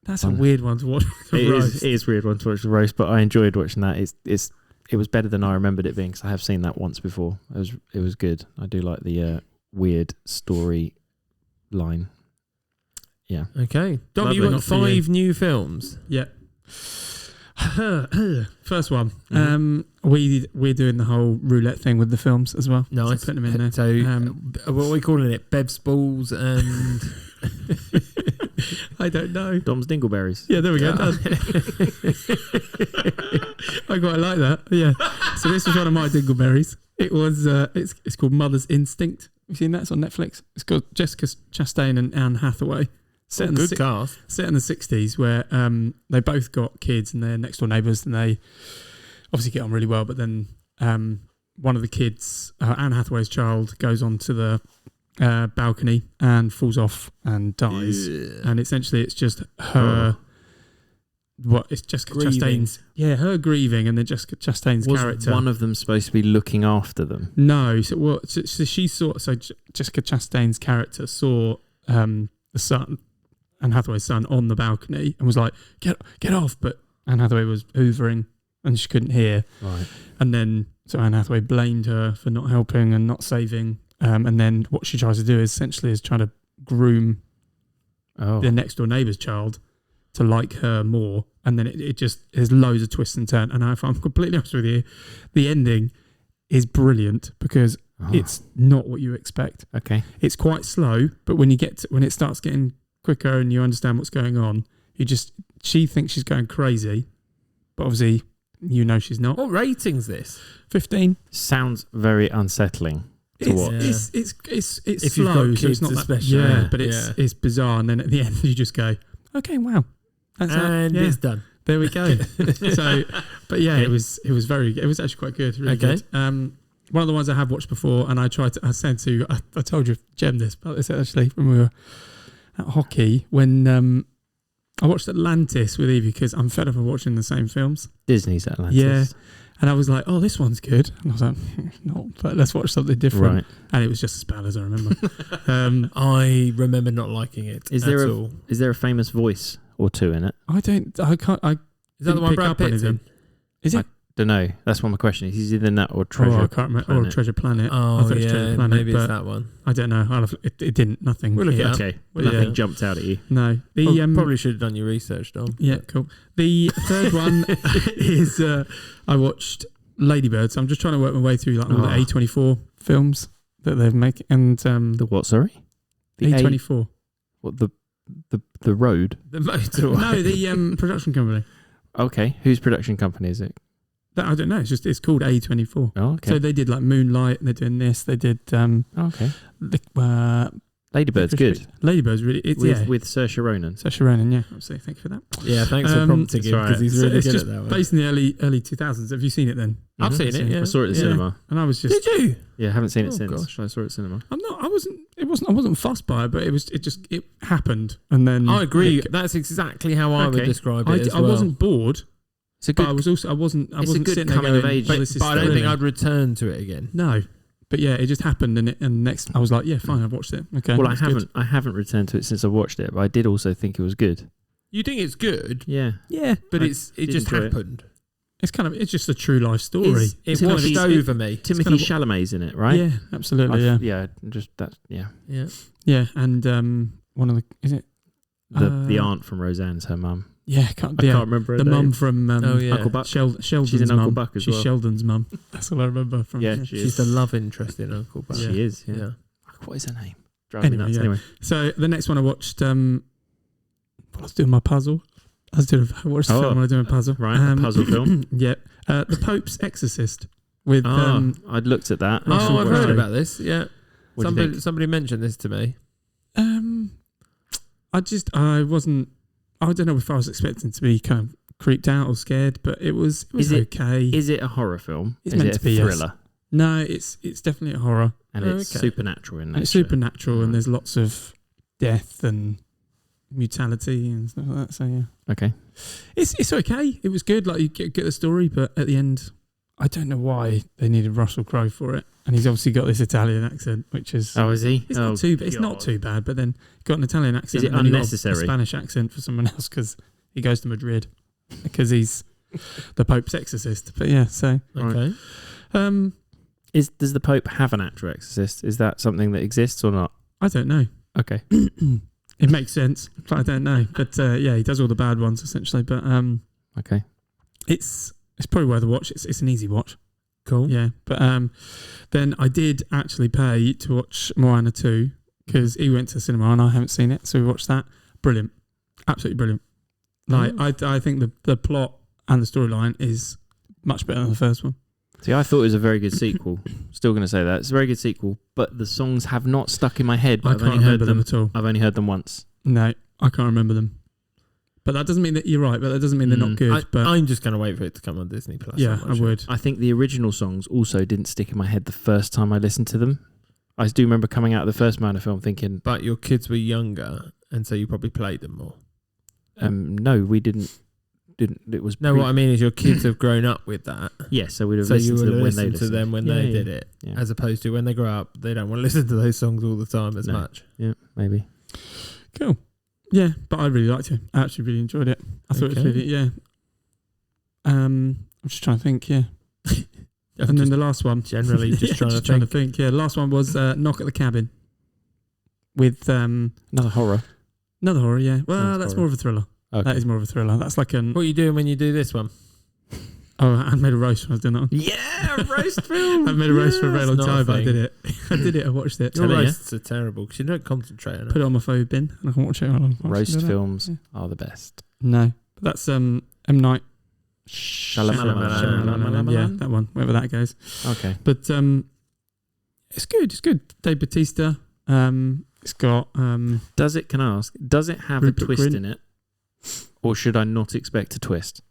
Speaker 3: That's a weird one to watch.
Speaker 2: It is weird one to watch the roast, but I enjoyed watching that. It was better than I remembered it being because I have seen that once before. It was good. I do like the weird story line. Yeah.
Speaker 1: Okay. Dom, you got 5 new films.
Speaker 3: Yeah. First one. We're doing the whole roulette thing with the films as well.
Speaker 1: Nice.
Speaker 3: So putting them in there.
Speaker 1: So what are we calling it? Bev's balls and
Speaker 3: I don't know.
Speaker 2: Dom's Dingleberries.
Speaker 3: Yeah, there we go. I quite like that. Yeah. So this was one of my Dingleberries. It was. It's called Mother's Instinct. Have you seen that? It's on Netflix. It's got Jessica Chastain and Anne Hathaway. Set in the 60s, where they both got kids and they're next door neighbours, and they obviously get on really well. But then one of the kids, Anne Hathaway's child, goes onto the balcony and falls off and dies. And essentially, it's just her. It's Jessica Chastain's. Yeah, her grieving, and then Jessica Chastain's character.
Speaker 2: Was one of them supposed to be looking after them?
Speaker 3: No. So she saw. So Jessica Chastain's character saw the son. Anne Hathaway's son on the balcony and was like, get off, but Anne Hathaway was hoovering and she couldn't hear.
Speaker 2: Right.
Speaker 3: And then so Anne Hathaway blamed her for not helping and not saving. And then what she tries to do is trying to groom the next door neighbour's child to like her more. And then it just there's loads of twists and turns. And if I'm completely honest with you, the ending is brilliant because it's not what you expect.
Speaker 2: Okay.
Speaker 3: It's quite slow, but when it starts getting quicker and you understand what's going on, she thinks she's going crazy, but obviously she's not.
Speaker 1: What rating's this?
Speaker 3: 15.
Speaker 2: Sounds very unsettling to watch.
Speaker 3: It's
Speaker 1: if
Speaker 3: slow,
Speaker 1: you've got
Speaker 3: so
Speaker 1: kids
Speaker 3: it's not
Speaker 1: especially.
Speaker 3: but it's bizarre, and then at the end you just go, okay, wow, that's
Speaker 1: it's done.
Speaker 3: There we go. So, but yeah, it was actually quite good, really good. One of the ones I have watched before, and I told you Jem about this actually when we were at hockey, when I watched Atlantis with Evie because I'm fed up of watching the same films.
Speaker 2: Disney's Atlantis.
Speaker 3: Yeah. And I was like, oh, this one's good. And I was like, no, but let's watch something different. Right. And it was just as bad as I remember.
Speaker 1: I remember not liking it.
Speaker 2: Is there a famous voice or two in it?
Speaker 3: I can't. Is that the one Brad Pitt's in? Is it?
Speaker 2: Don't know. That's what my question is. He's either in that or Treasure.
Speaker 3: I can't remember. Or Treasure Planet.
Speaker 1: Oh, I yeah. Treasure Planet, maybe it's that one.
Speaker 3: I don't know. It didn't. Nothing.
Speaker 1: We'll look it up.
Speaker 2: Okay. Nothing jumped out at you.
Speaker 3: No.
Speaker 1: Probably should have done your research, Dom.
Speaker 3: Yeah, cool. The third one is I watched Ladybird. So I'm just trying to work my way through all the A24 films that they've made. And
Speaker 2: the what? Sorry.
Speaker 3: The A24.
Speaker 2: What the road?
Speaker 1: The motorway.
Speaker 3: No, the production company.
Speaker 2: Okay. Whose production company is it?
Speaker 3: I don't know. It's called A24.
Speaker 2: Oh, okay.
Speaker 3: So they did like Moonlight, and they're doing this. They did.
Speaker 2: Okay. Ladybird's good.
Speaker 3: Ladybird's really.
Speaker 2: With Saoirse Ronan.
Speaker 3: Saoirse Ronan, yeah. Absolutely. Thank you for that.
Speaker 1: Yeah, thanks for prompting him because he's really good at that one.
Speaker 3: Based in the early 2000s. Have you seen it then?
Speaker 1: I've seen it. Yeah.
Speaker 2: I saw it at the cinema.
Speaker 3: And I was just.
Speaker 1: Did you?
Speaker 2: Yeah, I haven't seen it since.
Speaker 1: Gosh.
Speaker 2: I saw it at cinema.
Speaker 3: I wasn't fussed by it, but it happened, and then
Speaker 1: I agree. That's exactly how I would describe it.
Speaker 3: I wasn't bored.
Speaker 1: But
Speaker 3: I wasn't
Speaker 2: a good
Speaker 3: sitting
Speaker 2: coming
Speaker 3: there
Speaker 2: of age.
Speaker 3: But
Speaker 1: I don't think I'd return to it again.
Speaker 3: No, but yeah, it just happened, and next I was like, yeah, fine, I've watched it. Okay.
Speaker 2: Well, I haven't returned to it since I watched it, but I did also think it was good.
Speaker 1: You think it's good?
Speaker 2: Yeah.
Speaker 3: Yeah,
Speaker 1: but it just happened.
Speaker 3: It's just a true life story.
Speaker 1: It washed over me.
Speaker 2: Timothy Chalamet's in it, right?
Speaker 3: Yeah, absolutely.
Speaker 2: Yeah.
Speaker 3: And one of the is it
Speaker 2: the aunt from Roseanne's her mum.
Speaker 3: Yeah, I can't remember her name. Mum from
Speaker 2: Uncle Buck.
Speaker 3: Sheldon's
Speaker 2: She's in Uncle Buck as well.
Speaker 3: She's Sheldon's mum. That's all I remember from.
Speaker 2: Yeah,
Speaker 1: she's the love interest in Uncle Buck.
Speaker 2: She is. Yeah. What is her name? Driving me nuts. Anyway,
Speaker 3: so the next one I watched. I was doing my puzzle. I watched the film when I was doing a puzzle.
Speaker 2: Right, a puzzle film.
Speaker 3: Yeah, The Pope's Exorcist. With
Speaker 2: I'd looked at that.
Speaker 1: I've heard about this. Yeah,
Speaker 2: somebody
Speaker 1: mentioned this to me.
Speaker 3: I don't know if I was expecting to be kind of creeped out or scared, but it was okay.
Speaker 2: Is it a horror film?
Speaker 3: It's meant to be a thriller. Yes. No, it's definitely a horror.
Speaker 2: And it's supernatural in nature.
Speaker 3: It's supernatural, and there's lots of death and mutality and stuff like that. So yeah.
Speaker 2: Okay.
Speaker 3: It's okay. It was good. Like you get the story, but at the end, I don't know why they needed Russell Crowe for it. And he's obviously got this Italian accent, which is
Speaker 2: is he?
Speaker 3: It's not too bad. But then got an Italian accent.
Speaker 2: Is it unnecessary?
Speaker 3: A Spanish accent for someone else because he goes to Madrid because he's the Pope's exorcist. But yeah, so
Speaker 1: okay.
Speaker 2: Does the Pope have an actual exorcist? Is that something that exists or not?
Speaker 3: I don't know.
Speaker 2: Okay.
Speaker 3: It makes sense. I don't know, but he does all the bad ones essentially. But
Speaker 2: okay,
Speaker 3: it's probably worth a watch. It's an easy watch.
Speaker 1: Cool.
Speaker 3: Yeah, but then I did actually pay to watch Moana 2 because he went to the cinema and I haven't seen it, so we watched that. Brilliant, absolutely brilliant. Like I think the plot and the storyline is much better than the first one.
Speaker 2: See, I thought it was a very good sequel. Still going to say that it's a very good sequel, but the songs have not stuck in my head.
Speaker 3: I can't remember them at all.
Speaker 2: I've only heard them once.
Speaker 3: No, I can't remember them. But that doesn't mean that you're right. But that doesn't mean they're not good.
Speaker 1: I'm just going to wait for it to come on Disney Plus.
Speaker 3: Yeah, I would.
Speaker 2: I think the original songs also didn't stick in my head the first time I listened to them. I do remember coming out of the first Moana film thinking...
Speaker 1: But your kids were younger, and so you probably played them more.
Speaker 2: No, we didn't. It was
Speaker 1: what I mean is your kids have grown up with that.
Speaker 2: Yes, so we'd have listened to them when they listened.
Speaker 1: To them when they did it, as opposed to when they grow up, they don't want to listen to those songs all the time as much.
Speaker 2: Yeah, maybe.
Speaker 3: Cool. Yeah, but I really liked it. I actually really enjoyed it. I thought it was really, I'm just trying to think, and then the last one.
Speaker 1: Generally just trying to think.
Speaker 3: Yeah, the last one was Knock at the Cabin. With
Speaker 2: another horror.
Speaker 3: Another horror, yeah. Well, that's more of a thriller. Okay. That is more of a thriller. That's like
Speaker 1: What are you doing when you do this one?
Speaker 3: Oh, I made a roast when I was doing that one.
Speaker 1: Yeah, a roast film.
Speaker 3: I've made a roast for a very long time, but I did it. I watched it.
Speaker 1: Your roasts are terrible because you don't concentrate on it.
Speaker 3: Put it on my phone bin and I can watch it.
Speaker 2: Roast films are the best.
Speaker 3: No, but that's M. Night
Speaker 2: Shyamalan.
Speaker 3: Yeah, that one, wherever that goes.
Speaker 2: Okay.
Speaker 3: But it's good. It's good. Dave Bautista. It's got...
Speaker 2: Can I ask, does it have Rupert a twist in it? Or should I not expect a twist?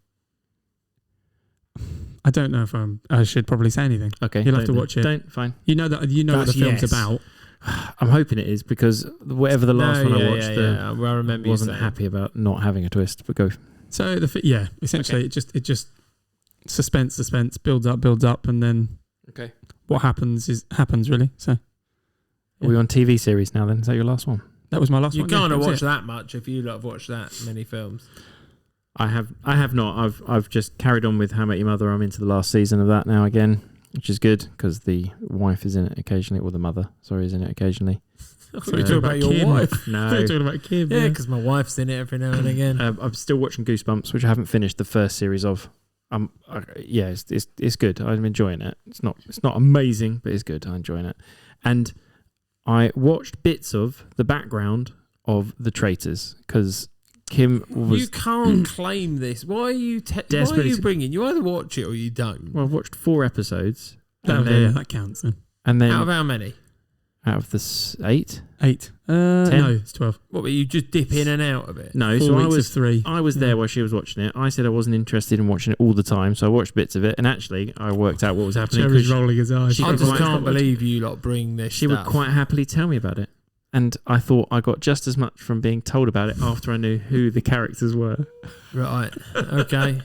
Speaker 3: I don't know if I should probably say anything.
Speaker 2: Okay.
Speaker 3: You'll have to watch it.
Speaker 2: Fine.
Speaker 3: You know what the film's about.
Speaker 2: I'm hoping it is because whatever the last one I watched,
Speaker 1: I remember
Speaker 2: wasn't happy about not having a twist. But go.
Speaker 3: So essentially it just suspense builds up, and then what happens really. So
Speaker 2: are we on TV series now? Then is that your last one?
Speaker 3: That was my last one.
Speaker 1: You can't watch that much if you have watched that many films.
Speaker 2: I have not. I've just carried on with How I Met Your Mother. I'm into the last season of that now again, which is good because the wife is in it occasionally, or the mother, is in it occasionally.
Speaker 1: I thought you were talking about your wife.
Speaker 2: No,
Speaker 3: I thought you were talking about Kim.
Speaker 1: Yeah, because my wife's in it every now and again.
Speaker 2: I'm still watching Goosebumps, which I haven't finished the first series of. It's good. I'm enjoying it. It's not amazing, but it's good. I'm enjoying it, and I watched bits of the background of The Traitors because Kim was...
Speaker 1: You can't claim this. Why are you bringing... You either watch it or you don't.
Speaker 2: Well, I've watched 4 episodes.
Speaker 3: That counts then.
Speaker 2: And then...
Speaker 1: Out of how many?
Speaker 2: Out of the 8?
Speaker 3: 8. 10? No, it's 12.
Speaker 1: What, but you just dip in and out of it?
Speaker 2: No,
Speaker 3: 4
Speaker 2: so
Speaker 3: weeks of 3.
Speaker 2: I was there while she was watching it. I said I wasn't interested in watching it all the time, so I watched bits of it, and actually I worked out what was happening.
Speaker 3: Cherry's rolling his eyes.
Speaker 1: I just can't believe you lot bring this
Speaker 2: She
Speaker 1: stuff.
Speaker 2: would quite happily tell me about it. And I thought I got just as much from being told about it after I knew who the characters were.
Speaker 1: Right. Okay.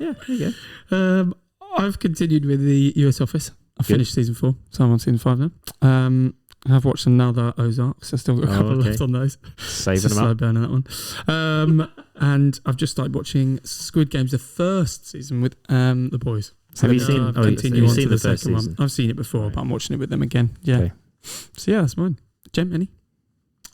Speaker 2: Yeah, there you go.
Speaker 3: I've continued with the US Office. I've finished season 4, so I'm on season 5 now. I have watched another Ozarks. I still got a couple left on those.
Speaker 2: Saving them
Speaker 3: slow
Speaker 2: up.
Speaker 3: burning that one. And I've just started watching Squid Games, the first season with the boys. So
Speaker 2: Have you seen?
Speaker 3: Continue on to the
Speaker 2: first
Speaker 3: second
Speaker 2: season?
Speaker 3: one. I've seen it before,
Speaker 2: Right.
Speaker 3: but I'm watching it with them again. Yeah.
Speaker 2: Okay.
Speaker 3: So yeah, that's mine. Jem, any?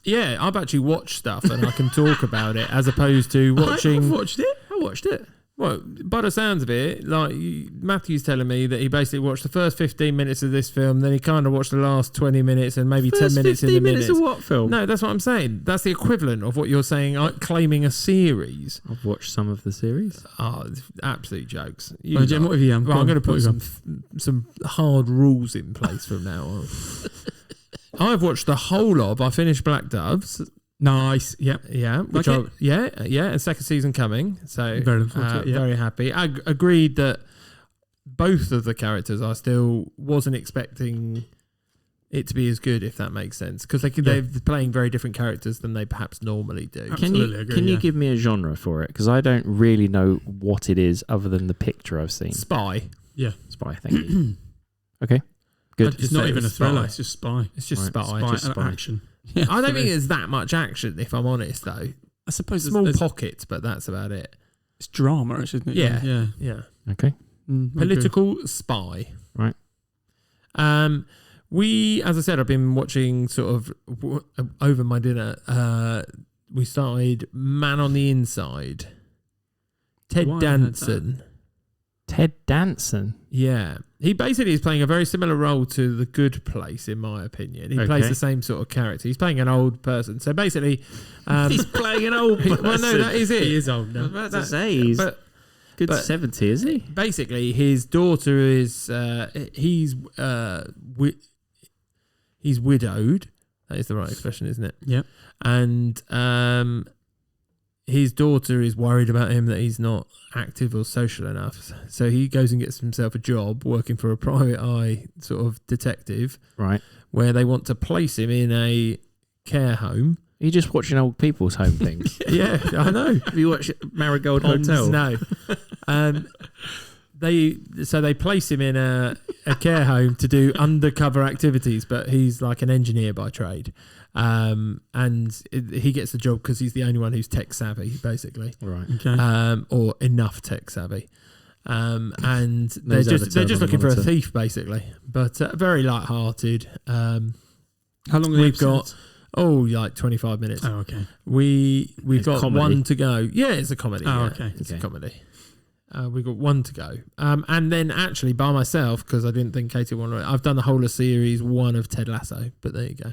Speaker 1: Yeah, I've actually watched stuff and I can talk about it as opposed to watching.
Speaker 3: I've watched it.
Speaker 1: I watched it. Well, by the sounds of it, like Matthew's telling me that he basically watched the first 15 minutes of this film, then he kind of watched the last 20 minutes and maybe 10 minutes in the minutes.
Speaker 2: of what film?
Speaker 1: No, that's what I'm saying. That's the equivalent of what you're saying, claiming a series.
Speaker 2: I've watched some of the series.
Speaker 1: Oh, it's absolute jokes.
Speaker 3: Well, Jem, what have you done?
Speaker 1: Well, I'm going to put some hard rules in place from now on. I've watched the whole of. I finished Black Doves.
Speaker 3: Nice. Yep.
Speaker 1: Yeah, which and second season coming. So
Speaker 3: Very looking forward to it, yeah.
Speaker 1: very happy. I agreed that both of the characters I still wasn't expecting it to be as good, if that makes sense, because they're playing very different characters than they perhaps normally do.
Speaker 2: Can you give me a genre for it? Because I don't really know what it is other than the picture I've seen.
Speaker 1: Spy.
Speaker 3: Yeah.
Speaker 2: Spy. Thank you. Okay. Good.
Speaker 3: It's not even a thriller. It's just spy.
Speaker 1: It's just
Speaker 2: Right,
Speaker 1: spy.
Speaker 3: Just
Speaker 2: spy.
Speaker 3: action. Yeah,
Speaker 1: I don't think there's that much action, if I'm honest, though.
Speaker 3: I suppose
Speaker 1: Small pockets, but that's about it.
Speaker 3: it's drama, isn't it?
Speaker 1: Yeah.
Speaker 3: Yeah.
Speaker 1: Yeah.
Speaker 2: Okay.
Speaker 1: Political spy.
Speaker 2: Right.
Speaker 1: We, as I said, I've been watching sort of over my dinner. We started Man on the Inside. Ted Danson.
Speaker 2: Ted Danson.
Speaker 1: Yeah. He basically is playing a very similar role to The Good Place, in my opinion. He plays the same sort of character. He's playing an old person. So basically...
Speaker 2: he's playing an old person.
Speaker 1: Well, no, that is it.
Speaker 3: He is old now.
Speaker 2: That's to say, he's good 70, is he?
Speaker 1: Basically, his daughter is... he's widowed. That is the right expression, isn't it?
Speaker 3: Yep.
Speaker 1: And his daughter is worried about him, that he's not active or social enough. So he goes and gets himself a job working for a private eye sort of detective.
Speaker 2: Right.
Speaker 1: Where they want to place him in a care home.
Speaker 2: Are you just watching old people's home things?
Speaker 1: Yeah, I know.
Speaker 2: Have you watched Marigold
Speaker 1: Ponds,
Speaker 2: Hotel?
Speaker 1: No. They place him in a care home to do undercover activities, but he's like an engineer by trade. He gets the job because he's the only one who's tech savvy, basically.
Speaker 2: Right.
Speaker 3: Okay.
Speaker 1: Or enough tech savvy. And they're just looking for a thief, basically. But very light-hearted.
Speaker 3: How long have
Speaker 1: we've got? Like 25 minutes.
Speaker 3: Oh, okay.
Speaker 1: We've got
Speaker 2: comedy.
Speaker 1: one to go. Yeah, it's a comedy.
Speaker 3: Oh,
Speaker 1: yeah.
Speaker 3: okay.
Speaker 1: It's a comedy. We've got one to go. And then actually by myself, because I didn't think Katie wanted it, I've done the whole of series 1 of Ted Lasso. But there you go.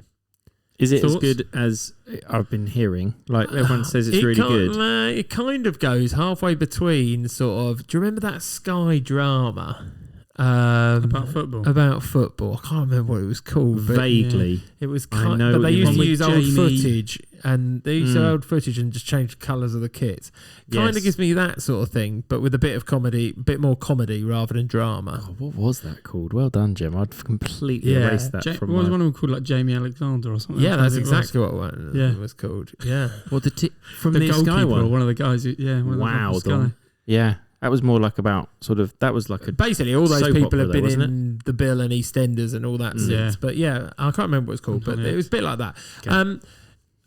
Speaker 2: Is it
Speaker 3: Thoughts?
Speaker 2: as good as I've been hearing? Like everyone says it's really good.
Speaker 1: It kind of goes halfway between sort of... Do you remember that Sky drama?
Speaker 3: About football?
Speaker 1: About football. I can't remember what it was called. But
Speaker 2: Vaguely.
Speaker 1: it was
Speaker 2: I
Speaker 1: kind
Speaker 2: know
Speaker 1: but
Speaker 2: what
Speaker 1: they
Speaker 2: you
Speaker 1: used to
Speaker 2: mean.
Speaker 1: use old
Speaker 3: Jamie.
Speaker 1: footage, and they used to use old footage and just change the colours of the kits. Kind of
Speaker 2: Yes.
Speaker 1: gives me that sort of thing, but with a bit of comedy, a bit more comedy rather than drama.
Speaker 2: Oh, what was that called? Well done, Jim. I'd completely
Speaker 1: Yeah.
Speaker 2: erased that from
Speaker 3: what was
Speaker 2: my...
Speaker 3: one of them called, like Jamie Alexander or something?
Speaker 1: Yeah, that's
Speaker 3: It was.
Speaker 1: exactly what one
Speaker 3: Yeah.
Speaker 1: was called. Yeah.
Speaker 2: Well, from
Speaker 3: The
Speaker 2: the Sky
Speaker 3: goalkeeper or
Speaker 2: one.
Speaker 3: one of the guys. One
Speaker 2: Wow,
Speaker 3: of the
Speaker 2: Dom.
Speaker 3: Sky.
Speaker 2: Yeah, that was more like about sort of... That was like a...
Speaker 1: Basically, all those
Speaker 2: soap
Speaker 1: people
Speaker 2: opera
Speaker 1: have been
Speaker 2: though, wasn't
Speaker 1: in The Bill and EastEnders and all that since.
Speaker 3: Yeah.
Speaker 1: But yeah, I can't remember what it's called, but it was a bit like that.
Speaker 2: Okay.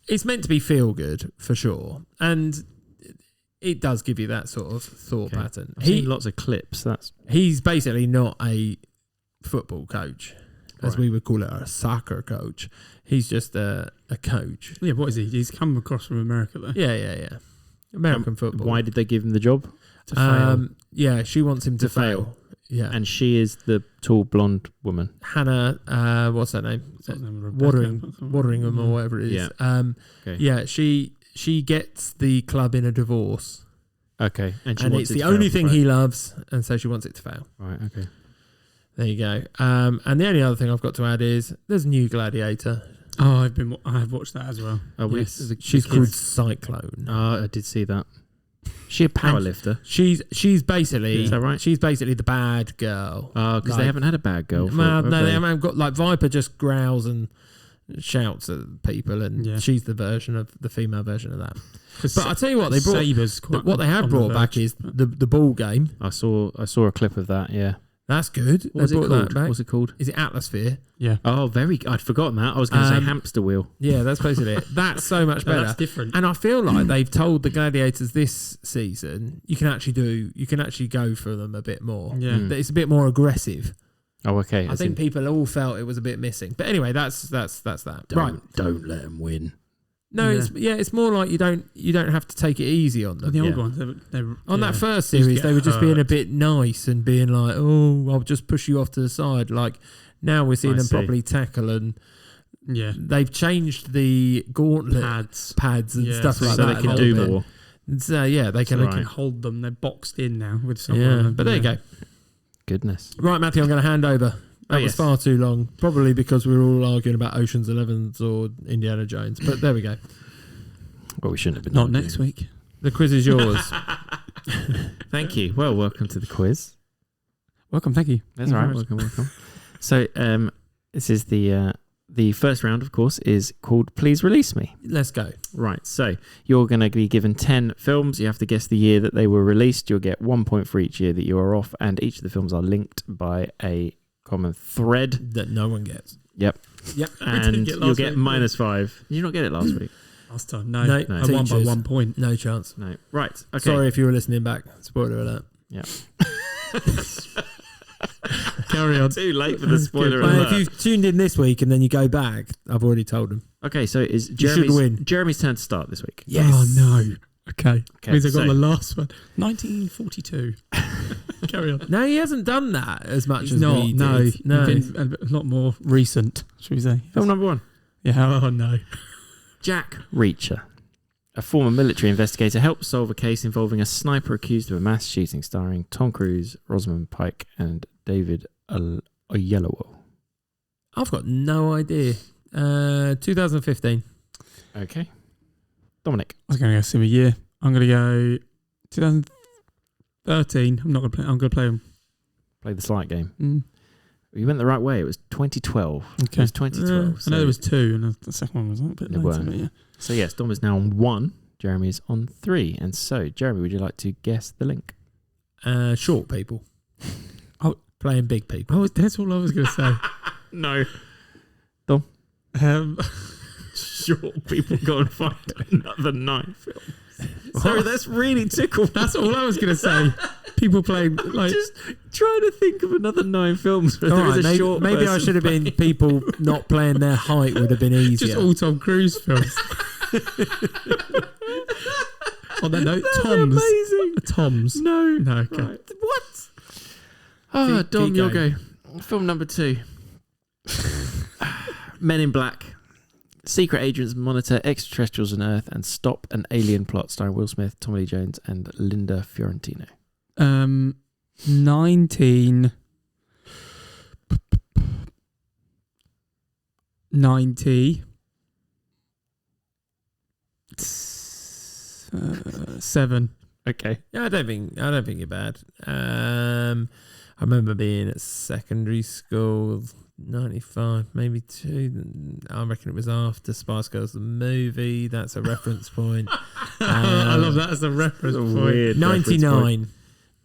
Speaker 1: It's meant to be feel good for sure, and it does give you that sort of thought pattern.
Speaker 2: I've seen lots of clips.
Speaker 1: He's basically not a football coach, as
Speaker 2: Right.
Speaker 1: we would call it, a soccer coach. He's just a coach.
Speaker 3: Yeah, what is he? He's come across from America, though.
Speaker 1: Yeah. American football.
Speaker 2: Why did they give him the job?
Speaker 3: To fail.
Speaker 1: Yeah, she wants him to fail. Yeah.
Speaker 2: And she is the tall blonde woman.
Speaker 1: Hannah, what's her name?
Speaker 3: What's her name? Rebecca?
Speaker 1: Wadderingham or whatever it is.
Speaker 2: Yeah. Okay.
Speaker 1: Yeah, she gets the club in a divorce.
Speaker 2: Okay. And
Speaker 1: it's the only thing he loves, and so she wants it to fail.
Speaker 2: Right, okay.
Speaker 1: There you go. And the only other thing I've got to add is there's a new Gladiator.
Speaker 3: Oh, I have watched that as well.
Speaker 2: Yes.
Speaker 1: She's called Cyclone.
Speaker 2: Oh, I did see that. She a powerlifter?
Speaker 1: She's basically...
Speaker 2: Is that right?
Speaker 1: She's basically the bad girl.
Speaker 2: Oh, because they haven't had a bad girl.
Speaker 1: No, they haven't got... Like, Viper just growls and shouts at people, and she's the female version of that. But I tell you what, they brought...
Speaker 3: Sabre's
Speaker 1: what they have brought back is the ball game.
Speaker 2: I saw a clip of that, yeah.
Speaker 1: That's good.
Speaker 2: What was it
Speaker 1: brought that
Speaker 2: called?
Speaker 1: back.
Speaker 2: What's it called?
Speaker 1: Is it Atmosphere?
Speaker 3: Yeah.
Speaker 2: Oh, I'd forgotten that. I was going to say Hamster Wheel.
Speaker 1: Yeah, that's basically it. That's so much better.
Speaker 3: That's different.
Speaker 1: And I feel like they've told the gladiators this season you can actually go for them a bit more.
Speaker 3: Yeah.
Speaker 1: That it's a bit more aggressive.
Speaker 2: Oh, okay.
Speaker 1: I think people all felt it was a bit missing. But anyway, that's that. Right.
Speaker 2: Don't let them win.
Speaker 1: No, it's more like you don't have to take it easy on them.
Speaker 3: The old ones, they
Speaker 1: on that first series, they were just being a bit nice and being like, "Oh, I'll just push you off to the side." Like now we're seeing them properly tackle, and they've changed the gauntlet pads and stuff like that,
Speaker 2: so they can do more.
Speaker 1: So they can
Speaker 3: hold them. They're boxed in now with someone.
Speaker 1: Yeah, but there you go.
Speaker 2: Goodness.
Speaker 1: Right, Matthew, I'm going to hand over. That was far too long, probably because we were all arguing about Ocean's 11s or Indiana Jones. But there we go.
Speaker 2: Well, we shouldn't have been.
Speaker 3: Not next week.
Speaker 1: The quiz is yours.
Speaker 2: Thank you. Well, welcome to the quiz.
Speaker 3: Welcome, thank you.
Speaker 2: That's right. Welcome. So, this is the first round, of course, is called Please Release Me.
Speaker 1: Let's go.
Speaker 2: Right. So, you're going to be given 10 films. You have to guess the year that they were released. You'll get 1 point for each year that you are off, and each of the films are linked by a common thread
Speaker 1: that no one gets.
Speaker 2: Yep. And you'll get -5. Did you not get it last week?
Speaker 3: Last time, no.
Speaker 1: I
Speaker 3: won by 1 point.
Speaker 1: No chance.
Speaker 2: No. Right. Okay.
Speaker 1: Sorry if you were listening back. Spoiler alert.
Speaker 2: Yeah.
Speaker 3: Carry on.
Speaker 2: Too late for the spoiler alert.
Speaker 1: If you've tuned in this week and then you go back, I've already told them.
Speaker 2: Okay, so it's Jeremy's turn to start this week.
Speaker 1: Yes.
Speaker 3: Oh no. Okay. Means I got
Speaker 2: so,
Speaker 3: the last one. 1942. Carry on.
Speaker 1: No, he hasn't done that as much
Speaker 3: He's
Speaker 1: as
Speaker 3: not.
Speaker 1: we
Speaker 3: No,
Speaker 1: did. No.
Speaker 3: He's been a lot more recent, should we say?
Speaker 2: Film number 1.
Speaker 3: Yeah. Oh no.
Speaker 2: Jack Reacher. A former military investigator helps solve a case involving a sniper accused of a mass shooting, starring Tom Cruise, Rosamund Pike, and David Oyelowo.
Speaker 1: I've got no idea. 2015.
Speaker 2: Okay. Dominic.
Speaker 3: I was going to go similar year. I'm going to go 2013. I'm not going to play. I'm going to play them.
Speaker 2: Play the slight game. You went the right way. It was 2012.
Speaker 3: Okay.
Speaker 2: It was 2012.
Speaker 3: I know there was 2, and the second one was a bit later. But yeah.
Speaker 2: So yes, Dom is now on 1. Jeremy is on 3. And so, Jeremy, would you like to guess the link?
Speaker 1: Short people.
Speaker 3: Oh,
Speaker 1: playing big people.
Speaker 3: Oh, that's all I was going to say.
Speaker 2: No. Dom? Short people go and find another 9 films. Sorry, that's really tickled.
Speaker 3: That's all I was going to say. People playing like
Speaker 2: just trying to think of another 9 films. Where there is a short
Speaker 1: maybe I should have been people not playing their height would have been easier.
Speaker 3: Just all Tom Cruise films. On that note, Toms.
Speaker 2: Amazing.
Speaker 3: Toms.
Speaker 2: No.
Speaker 3: Okay.
Speaker 2: Right. What? Oh, Dom, you'll go. Film number 2. Men in Black. Secret agents monitor extraterrestrials on Earth and stop an alien plot, starring Will Smith, Tommy Lee Jones, and Linda Fiorentino.
Speaker 3: 1990. 7.
Speaker 2: Okay.
Speaker 1: Yeah, I don't think you're bad. I remember being at secondary school, 95, maybe 2. I reckon it was after Spice Girls the movie. That's a reference point.
Speaker 3: I love that as a reference point.
Speaker 1: 99.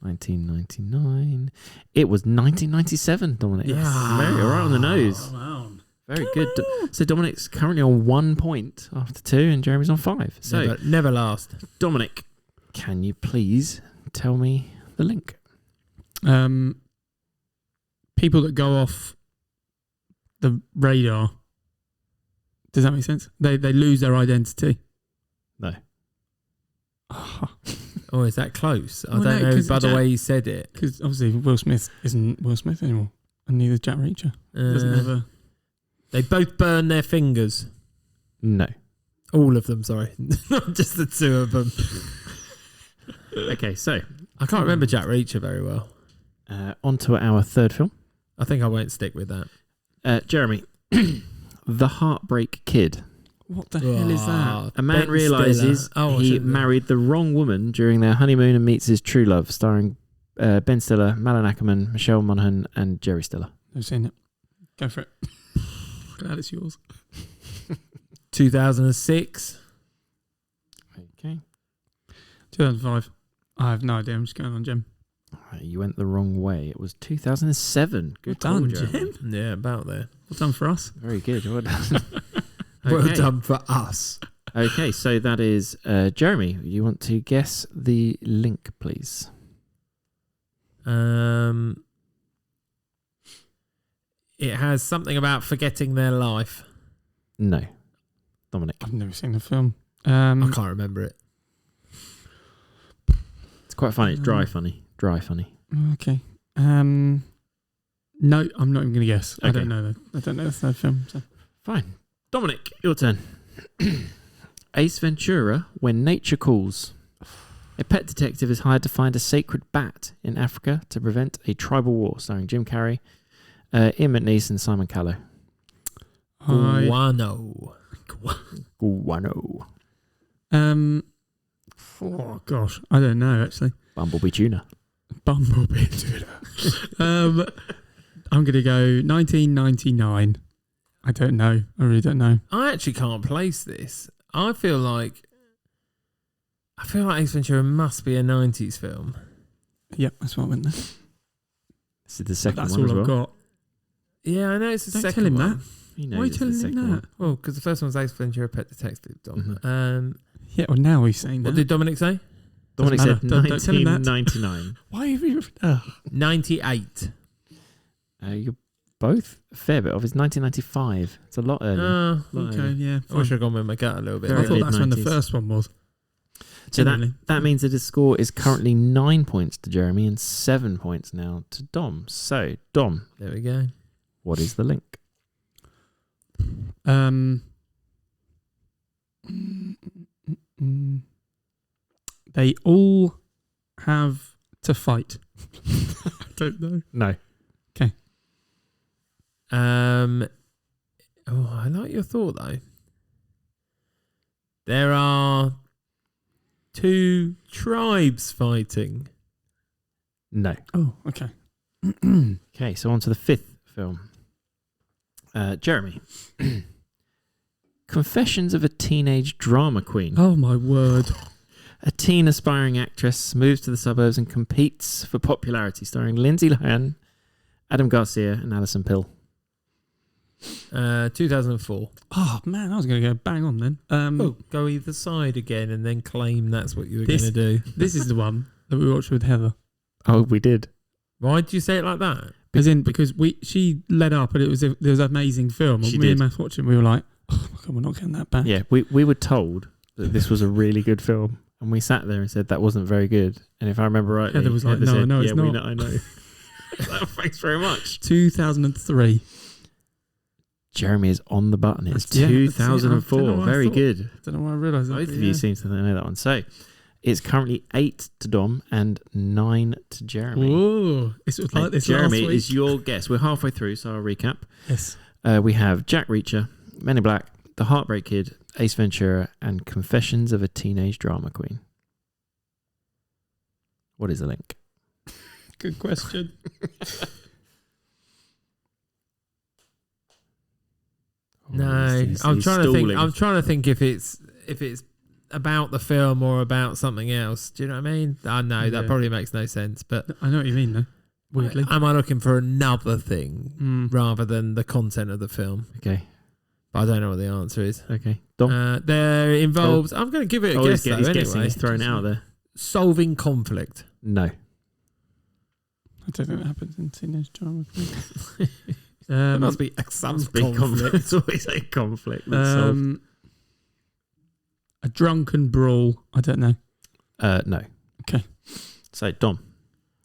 Speaker 2: 1999. It was 1997, Dominic.
Speaker 1: Yes.
Speaker 2: Very right on the nose.
Speaker 3: Oh, wow.
Speaker 2: Very good. So Dominic's currently on 1 point after 2, and Jeremy's on 5. So
Speaker 1: never last.
Speaker 2: Dominic, can you please tell me the link?
Speaker 3: People that go off the radar. Does that make sense? They lose their identity.
Speaker 2: No.
Speaker 1: Oh, is that close? I
Speaker 3: Well,
Speaker 1: don't
Speaker 3: no,
Speaker 1: know
Speaker 3: 'cause
Speaker 1: by the way he said it.
Speaker 3: Because obviously Will Smith isn't Will Smith anymore, and neither is Jack Reacher. Doesn't have a...
Speaker 1: They both burn their fingers.
Speaker 2: No.
Speaker 1: All of them, sorry. Not just the 2 of them.
Speaker 2: Okay, so
Speaker 1: I can't remember Jack Reacher very well.
Speaker 2: on to our 3rd film.
Speaker 1: I think I won't stick with that.
Speaker 2: Jeremy. The Heartbreak Kid.
Speaker 3: What the hell is that?
Speaker 2: A man realises he married the wrong woman during their honeymoon and meets his true love, starring Ben Stiller, Malin Ackerman, Michelle Monaghan, and Jerry Stiller.
Speaker 3: I've seen it. Go for it. Glad it's yours.
Speaker 1: 2006.
Speaker 2: Okay.
Speaker 3: 2005. I have no idea. I'm just going on Jim.
Speaker 2: You went the wrong way. It was 2007. Good
Speaker 3: Well done,
Speaker 2: call, Jeremy.
Speaker 3: Jim.
Speaker 1: Yeah, about there.
Speaker 3: Well done for us.
Speaker 2: Very good. Well done.
Speaker 1: Well
Speaker 2: Okay.
Speaker 1: done for us.
Speaker 2: Okay, so that is Jeremy. You want to guess the link, please?
Speaker 1: It has something about forgetting their life.
Speaker 2: No. Dominic.
Speaker 3: I've never seen the film.
Speaker 1: I can't remember it.
Speaker 2: It's quite funny. It's dry funny. Dry funny.
Speaker 3: Okay. No, I'm not even going to guess. I
Speaker 2: Okay.
Speaker 3: don't know. I don't know the third film. So.
Speaker 2: Fine. Dominic, your turn. Ace Ventura, When Nature Calls. A pet detective is hired to find a sacred bat in Africa to prevent a tribal war, starring Jim Carrey, Ian McNeice and Simon Callow.
Speaker 1: Guano.
Speaker 2: Guano.
Speaker 3: Oh gosh, I don't know actually.
Speaker 2: Bumblebee Tuna.
Speaker 3: Bumblebee tuna. I'm going to go 1999. I don't know. I really don't know.
Speaker 1: I actually can't place this. I feel like Ace Ventura must be a 90s film.
Speaker 3: Yep, that's what I went there.
Speaker 2: This is the second
Speaker 3: That's
Speaker 2: one
Speaker 3: all
Speaker 2: as well.
Speaker 3: I've got.
Speaker 1: Yeah, I know it's the
Speaker 3: Don't
Speaker 1: second
Speaker 3: tell him
Speaker 1: one.
Speaker 3: that.
Speaker 2: He
Speaker 3: Why are you
Speaker 2: knows it's the
Speaker 3: telling him
Speaker 2: second
Speaker 3: that?
Speaker 2: one.
Speaker 1: Well, because the first one was Ace Ventura, Pet Detective. Dom.
Speaker 3: Yeah, well now he's saying
Speaker 1: What
Speaker 3: that.
Speaker 1: did Dominic say?
Speaker 2: Dominic
Speaker 3: Doesn't
Speaker 2: said
Speaker 3: matter. Don't tell him that.
Speaker 2: 1999.
Speaker 3: Why are you...
Speaker 1: 98.
Speaker 2: You're both a fair bit off. It's 1995. It's a lot earlier.
Speaker 3: Okay, yeah.
Speaker 1: I wish
Speaker 3: Fine.
Speaker 1: I'd gone with my gut a little bit.
Speaker 3: I
Speaker 2: Very
Speaker 3: thought that's when the
Speaker 2: mid-90s.
Speaker 3: first one was.
Speaker 2: So
Speaker 3: Genuinely.
Speaker 2: that means that his score is currently 9 points to Jeremy and 7 points now to Dom. So, Dom,
Speaker 1: There we go.
Speaker 2: what is the link?
Speaker 3: They all have to fight. I don't know.
Speaker 2: No.
Speaker 1: I like your thought though. There are 2 tribes fighting.
Speaker 2: No.
Speaker 3: Oh, okay.
Speaker 2: Okay, so on to the 5th film. Jeremy. Confessions of a Teenage Drama Queen.
Speaker 3: Oh my word.
Speaker 2: A teen aspiring actress moves to the suburbs and competes for popularity, starring Lindsay Lohan, Adam Garcia, and Alison Pill.
Speaker 1: 2004.
Speaker 3: Oh man, I was going to go bang on then.
Speaker 1: Go either side again and then claim that's what you were going
Speaker 3: This-
Speaker 1: to do.
Speaker 3: This is the one that we watched with Heather.
Speaker 2: Oh, we did.
Speaker 1: Why did you say it like that?
Speaker 3: As in, because she led up and it was an amazing film. And
Speaker 2: She
Speaker 3: me
Speaker 2: did.
Speaker 3: and Matt watching, we were like, oh my God, we're not getting that back.
Speaker 2: Yeah, we were told that this was a really good film, and we sat there and said that wasn't very good. And if I remember rightly,
Speaker 3: Heather was like, no,
Speaker 2: said,
Speaker 3: no, it's
Speaker 2: yeah, we
Speaker 3: not.
Speaker 2: know, I know. Thanks very much.
Speaker 3: 2003.
Speaker 2: Jeremy is on the button. It's
Speaker 3: Yeah,
Speaker 2: 2004.
Speaker 3: I don't know why I
Speaker 2: Very
Speaker 3: thought-
Speaker 2: good.
Speaker 3: Don't know why I realised that.
Speaker 2: Both
Speaker 3: but
Speaker 2: of you
Speaker 3: yeah.
Speaker 2: seem to know that one. So it's currently 8 to Dom and 9 to Jeremy.
Speaker 3: Ooh, it was like this
Speaker 2: Jeremy
Speaker 3: last week.
Speaker 2: is your guess. We're halfway through, so I'll recap.
Speaker 3: Yes.
Speaker 2: We have Jack Reacher, Men in Black, The Heartbreak Kid, Ace Ventura, and Confessions of a Teenage Drama Queen. What is the link?
Speaker 3: Good question.
Speaker 1: No,
Speaker 2: He's
Speaker 1: I'm trying to think.
Speaker 2: stalling.
Speaker 1: I'm trying to think if it's about the film or about something else. Do you know what I mean? I know that
Speaker 3: Yeah.
Speaker 1: probably makes no sense, but
Speaker 3: I know what you mean though. Weirdly.
Speaker 1: am I looking for another thing rather than the content of the film?
Speaker 2: Okay.
Speaker 1: But I don't know what the answer is.
Speaker 2: Okay. Dom.
Speaker 1: There involves. I'm going to give it a guess.
Speaker 2: he's
Speaker 1: Though,
Speaker 2: guessing.
Speaker 1: anyway.
Speaker 2: He's throwing it out there.
Speaker 1: Solving conflict.
Speaker 2: No.
Speaker 3: I don't think that happens in teenage drama.
Speaker 1: There must be some
Speaker 2: Big
Speaker 1: conflict.
Speaker 2: It's always a conflict. That's solved.
Speaker 3: A drunken brawl. I don't know.
Speaker 2: No.
Speaker 3: Okay.
Speaker 2: So, Dom.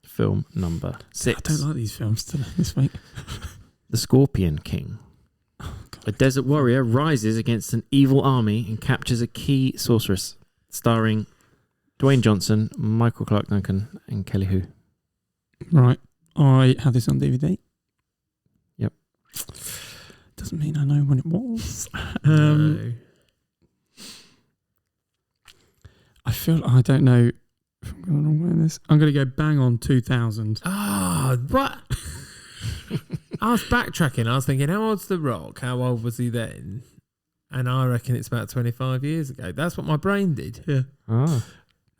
Speaker 2: Film number 6.
Speaker 3: I don't like these films this week.
Speaker 2: The Scorpion King. A desert warrior rises against an evil army and captures a key sorceress, starring Dwayne Johnson, Michael Clark Duncan, and Kelly Hu.
Speaker 3: Right. I have this on DVD.
Speaker 2: Yep.
Speaker 3: Doesn't mean I know when it was.
Speaker 1: No.
Speaker 3: I feel I don't know if I'm going the wrong way in this. I'm going to go bang on 2000.
Speaker 1: Ah, what? I was backtracking. I was thinking, how old's The Rock? How old was he then? And I reckon it's about 25 years ago. That's what my brain did.
Speaker 3: Yeah.
Speaker 2: Ah.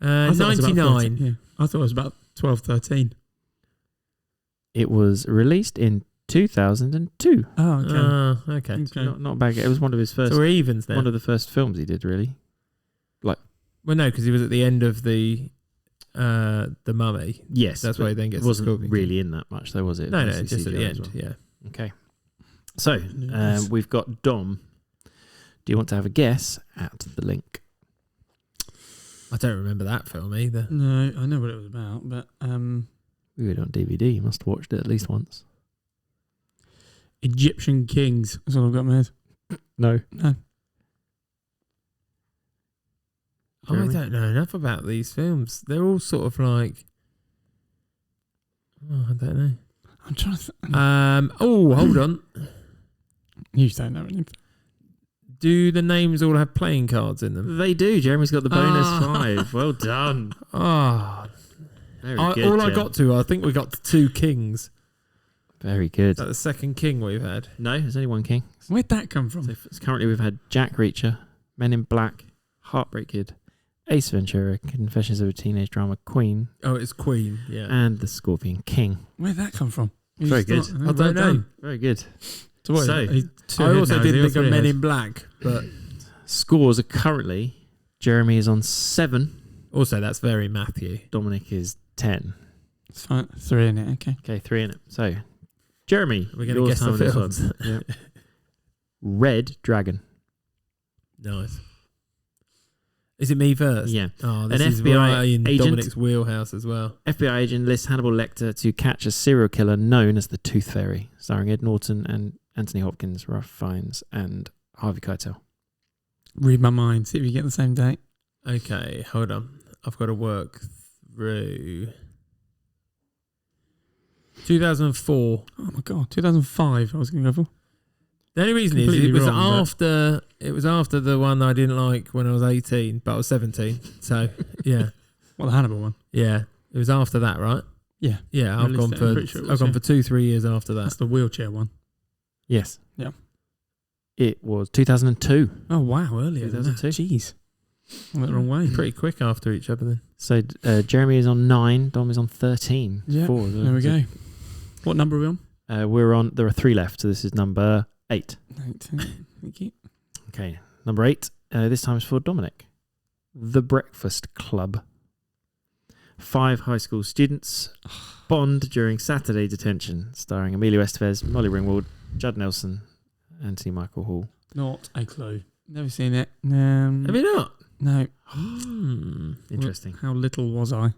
Speaker 3: I thought it was about
Speaker 1: 99.
Speaker 3: 13, yeah. I thought it was about 12, 13.
Speaker 2: It was released in 2002.
Speaker 3: Oh, okay.
Speaker 1: Okay.
Speaker 2: Not bad. It was one of his first.
Speaker 1: So we're evens now.
Speaker 2: One of the first films he did, really.
Speaker 1: Well, no, because he was at the end of the Mummy.
Speaker 2: Yes,
Speaker 1: That's why he then gets.
Speaker 2: Wasn't
Speaker 1: the Scorpion
Speaker 2: really
Speaker 1: King.
Speaker 2: in that much, though, was it?
Speaker 1: No,
Speaker 2: Mostly
Speaker 1: just at the
Speaker 2: CGI
Speaker 1: end.
Speaker 2: as well.
Speaker 1: Yeah.
Speaker 2: Okay. So we've got Dom. Do you want to have a guess at the link?
Speaker 1: I don't remember that film either.
Speaker 3: No, I know what it was about, but
Speaker 2: We had it on DVD. You must have watched it at least once.
Speaker 3: Egyptian Kings. That's all I've got in my head.
Speaker 2: No.
Speaker 1: I don't know enough about these films. They're all sort of like. Oh, I don't know.
Speaker 3: I'm trying to.
Speaker 1: Hold on.
Speaker 3: You don't know anything.
Speaker 1: Do the names all have playing cards in them?
Speaker 2: They do. Jeremy's got the bonus 5. Well done. Very good,
Speaker 1: All
Speaker 2: Jem.
Speaker 1: I got to, I think we got to 2 kings.
Speaker 2: Very good.
Speaker 1: Is that the second king we've had?
Speaker 2: No, there's only one king.
Speaker 3: Where'd that come from?
Speaker 2: So currently we've had Jack Reacher, Men in Black, Heartbreak Kid, Ace Ventura, Confessions of a Teenage Drama Queen,
Speaker 1: Oh, it's Queen. Yeah.
Speaker 2: and The Scorpion King.
Speaker 3: Where'd that come from?
Speaker 2: Very good.
Speaker 1: I don't know.
Speaker 2: Very good.
Speaker 3: So, what,
Speaker 2: So,
Speaker 3: he's two
Speaker 1: I
Speaker 3: ahead
Speaker 1: also
Speaker 3: now,
Speaker 1: did
Speaker 3: is he, or
Speaker 1: think of
Speaker 3: three
Speaker 1: Men
Speaker 3: ahead?
Speaker 1: in Black, but
Speaker 2: Scores are currently Jeremy is on 7,
Speaker 1: also that's very Matthew.
Speaker 2: Dominic is 10.
Speaker 3: It's fine. 3 in it. Okay.
Speaker 2: Okay, 3 in it. So, Jeremy,
Speaker 1: We're going to
Speaker 2: your
Speaker 1: guess
Speaker 2: time
Speaker 1: the
Speaker 2: on this one.
Speaker 1: films.
Speaker 2: Yep. Red Dragon.
Speaker 1: Nice. Is it me first?
Speaker 2: Yeah.
Speaker 1: Oh, this
Speaker 2: An
Speaker 1: is
Speaker 2: FBI
Speaker 1: right in
Speaker 2: agent-
Speaker 1: Dominic's wheelhouse as well.
Speaker 2: FBI agent lists Hannibal Lecter to catch a serial killer known as the Tooth Fairy, starring Ed Norton and Anthony Hopkins, Ralph Fiennes, and Harvey Keitel.
Speaker 3: Read my mind. See if you get the same date.
Speaker 1: Okay, hold on. I've got to work through 2004.
Speaker 3: Oh my god. 2005. I was going to go for.
Speaker 1: The only reason is
Speaker 3: Completely
Speaker 1: it was
Speaker 3: wrong,
Speaker 1: after the one I didn't like when I was 18, but I was 17. So yeah,
Speaker 3: Well, the Hannibal one.
Speaker 1: yeah, it was after that, right?
Speaker 3: Yeah.
Speaker 1: Yeah, I've
Speaker 3: Released
Speaker 1: gone
Speaker 3: it, I'm
Speaker 1: for
Speaker 3: pretty sure it
Speaker 1: I've
Speaker 3: was,
Speaker 1: gone
Speaker 3: yeah.
Speaker 1: for 2-3 years after that.
Speaker 3: That's the wheelchair one.
Speaker 2: Yes.
Speaker 3: Yeah.
Speaker 2: It was 2002.
Speaker 3: Oh wow, earlier.
Speaker 2: 2002.
Speaker 3: Jeez. I went the wrong way.
Speaker 1: Pretty quick after each other then.
Speaker 2: So Jeremy is on 9, Dom is on 13.
Speaker 3: Yeah.
Speaker 2: 4.
Speaker 3: There we go. What number are we on?
Speaker 2: We're on. There are 3 left, so this is number 8.
Speaker 3: 19. Thank you.
Speaker 2: Okay, number 8. This time is for Dominic. The Breakfast Club. 5 high school students bond during Saturday detention, starring Emilio Estevez, Molly Ringwald, Judd Nelson, Anthony Michael Hall.
Speaker 3: Not a clue. Never seen it.
Speaker 1: Have you not?
Speaker 3: No.
Speaker 2: Interesting.
Speaker 3: How little was I?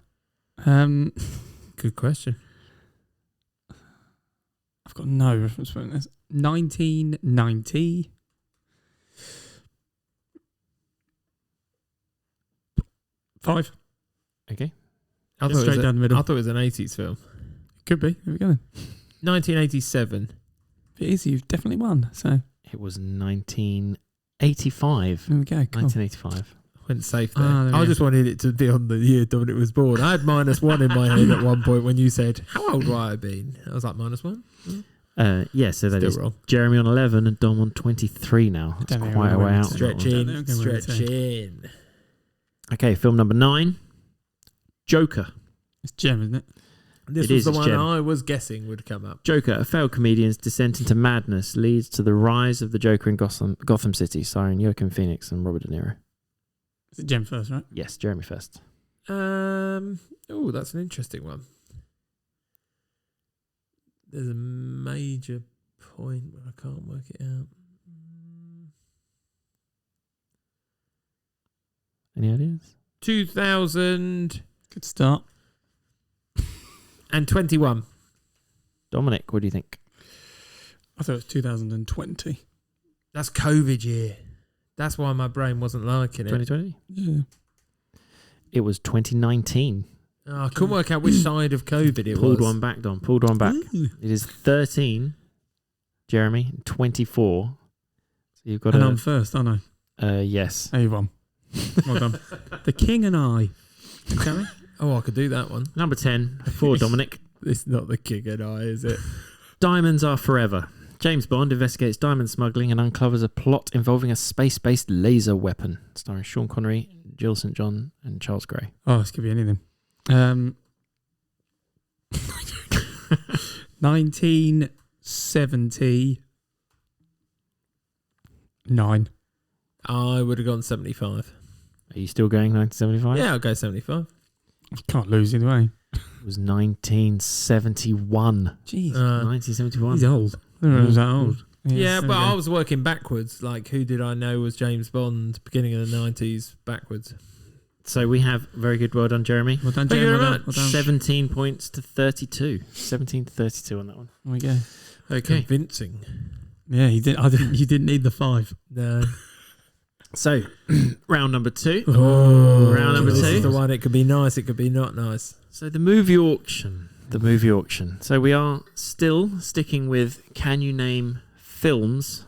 Speaker 1: Good question.
Speaker 3: I've got no reference point. This 1990. Five.
Speaker 2: Okay.
Speaker 1: I
Speaker 3: Just straight down the middle.
Speaker 1: I thought it was an 80s film.
Speaker 3: Could be. There we go then.
Speaker 1: 1987.
Speaker 3: If it is, you've definitely won. So
Speaker 2: It was 1985.
Speaker 3: there we go. Cool.
Speaker 2: 1985.
Speaker 1: Went safe there.
Speaker 3: Ah, there we
Speaker 1: I
Speaker 3: go.
Speaker 1: just wanted it to be on the year Dominic was born. I had -1 in my head at one point when you said, how old would I have been? I was like, -1?
Speaker 2: Yeah, so that
Speaker 1: Still
Speaker 2: is
Speaker 1: wrong.
Speaker 2: Jeremy on 11 and Dom on 23 now. That's
Speaker 3: don't think
Speaker 2: quite
Speaker 3: I'm
Speaker 2: a way
Speaker 3: gonna
Speaker 2: out.
Speaker 3: win.
Speaker 1: Stretch
Speaker 3: I don't
Speaker 1: in,
Speaker 3: think I'm gonna
Speaker 1: stretch in.
Speaker 2: Okay, film number 9. Joker.
Speaker 3: It's Gem, isn't it?
Speaker 1: This
Speaker 2: It
Speaker 1: was
Speaker 2: is,
Speaker 1: the
Speaker 2: it's
Speaker 1: one
Speaker 2: Gem.
Speaker 1: I was guessing would come up.
Speaker 2: Joker, a failed comedian's descent into madness leads to the rise of the Joker in Gotham City, starring Joaquin Phoenix and Robert De Niro.
Speaker 3: It's Gem first, right?
Speaker 2: Yes, Jeremy first.
Speaker 1: Oh, that's an interesting one. There's a major point where I can't work it out.
Speaker 2: Any ideas?
Speaker 1: 2021.
Speaker 3: Good start.
Speaker 2: Dominic, what do you think?
Speaker 3: I thought it was 2020.
Speaker 1: That's COVID year. That's why my brain wasn't liking it.
Speaker 2: 2020?
Speaker 3: Yeah.
Speaker 2: It was 2019.
Speaker 1: Oh, I couldn't work out which side of COVID it
Speaker 2: Pulled
Speaker 1: was.
Speaker 2: one back, Dom. Pulled one back. It is 13, Jeremy, 24. So you've got
Speaker 3: And I'm first, aren't I?
Speaker 2: yes.
Speaker 3: Hey, you won. Well done. The King and I. Shall we?
Speaker 1: Oh, I could do that one.
Speaker 2: Number 10 for Dominic.
Speaker 1: It's not the King and I, is it?
Speaker 2: Diamonds Are Forever. James Bond investigates diamond smuggling and uncovers a plot involving a space-based laser weapon, starring Sean Connery, Jill St. John, and Charles Gray.
Speaker 3: Oh, this could be anything. 1979.
Speaker 1: I would have gone 75.
Speaker 2: Are you still going 1975?
Speaker 1: Yeah, I'll go 75.
Speaker 3: You can't lose either way.
Speaker 2: It was 1971.
Speaker 3: Jeez.
Speaker 2: 1971.
Speaker 3: He's old. I didn't know he was that old.
Speaker 1: Yeah,
Speaker 3: there
Speaker 1: but
Speaker 3: we go.
Speaker 1: I was working backwards. Like, who did I know was James Bond beginning of the 90s backwards?
Speaker 2: So we have very good. Well done, Jeremy.
Speaker 3: Well done,
Speaker 1: Thank you
Speaker 3: Jeremy.
Speaker 1: very
Speaker 3: Well done.
Speaker 1: much.
Speaker 3: Well done.
Speaker 2: 17 points to 32. 17 to 32 on that one.
Speaker 3: There we go.
Speaker 2: Okay.
Speaker 1: Convincing.
Speaker 3: Yeah, you didn't need the 5.
Speaker 1: No.
Speaker 2: So, round number 2.
Speaker 1: Oh,
Speaker 2: Round number
Speaker 1: this
Speaker 2: 2.
Speaker 1: is the one. It could be nice. It could be not nice.
Speaker 2: So the movie auction. So we are still sticking with can you name films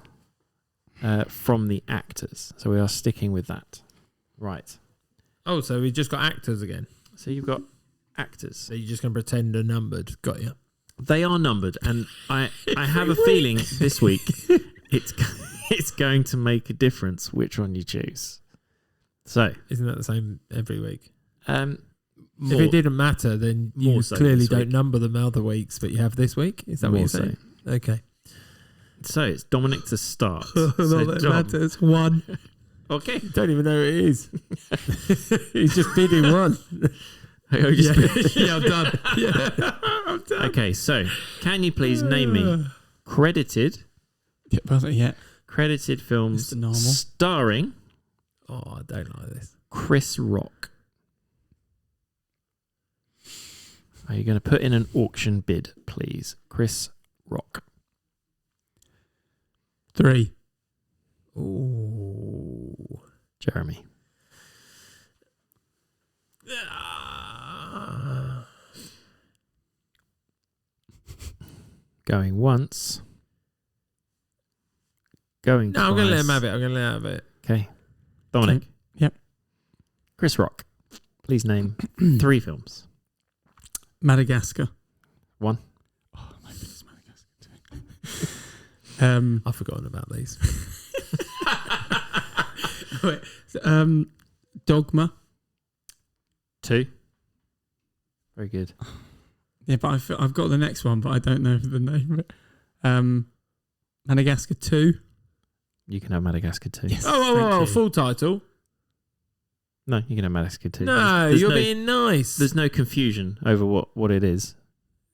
Speaker 2: from the actors. So we are sticking with that. Right.
Speaker 1: Oh, so we just got actors again.
Speaker 2: So you've got actors.
Speaker 1: So you're just going to pretend they're numbered. Got you.
Speaker 2: They are numbered, and I have a feeling this week it's going to make a difference which one you choose. So
Speaker 1: Isn't that the same every week?
Speaker 2: more,
Speaker 1: If it didn't matter, then you
Speaker 2: more so
Speaker 1: clearly
Speaker 2: this
Speaker 1: don't
Speaker 2: week.
Speaker 1: number them other weeks, but you have this week. Is that what
Speaker 2: more
Speaker 1: you're
Speaker 2: so.
Speaker 1: saying? Okay.
Speaker 2: So it's Dominic to start.
Speaker 3: Not
Speaker 2: So
Speaker 3: that
Speaker 2: Dom.
Speaker 3: matters. 1.
Speaker 2: Okay.
Speaker 1: Don't even know who it is. He's just bidding one.
Speaker 3: Yeah, I'm done. Yeah, I'm done.
Speaker 2: Okay, so can you please name me credited
Speaker 3: Yeah.
Speaker 2: films
Speaker 3: Mr. Normal.
Speaker 2: starring
Speaker 1: Oh, I don't like this.
Speaker 2: Chris Rock? Are you going to put in an auction bid, please? Chris Rock.
Speaker 3: 3.
Speaker 1: Ooh.
Speaker 2: Jeremy. Going once. Going
Speaker 1: No, I'm going to let him
Speaker 2: twice.
Speaker 1: have it. I'm going to let him have it.
Speaker 2: Okay. Dominic.
Speaker 3: Yep.
Speaker 2: Chris Rock. Please name 3 films.
Speaker 3: Madagascar.
Speaker 2: 1.
Speaker 3: Oh my goodness, Madagascar.
Speaker 1: I've forgotten about these.
Speaker 3: Wait, Dogma.
Speaker 2: 2. Very good.
Speaker 3: Yeah, but I've got the next one, but I don't know the name of it. Madagascar 2.
Speaker 2: You can have Madagascar 2.
Speaker 3: Yes.
Speaker 1: Oh,
Speaker 3: Thank you.
Speaker 1: full title.
Speaker 2: No, you can have Madagascar 2.
Speaker 1: No,
Speaker 2: There's
Speaker 1: you're
Speaker 2: no-
Speaker 1: being nice.
Speaker 2: There's no confusion over what it is.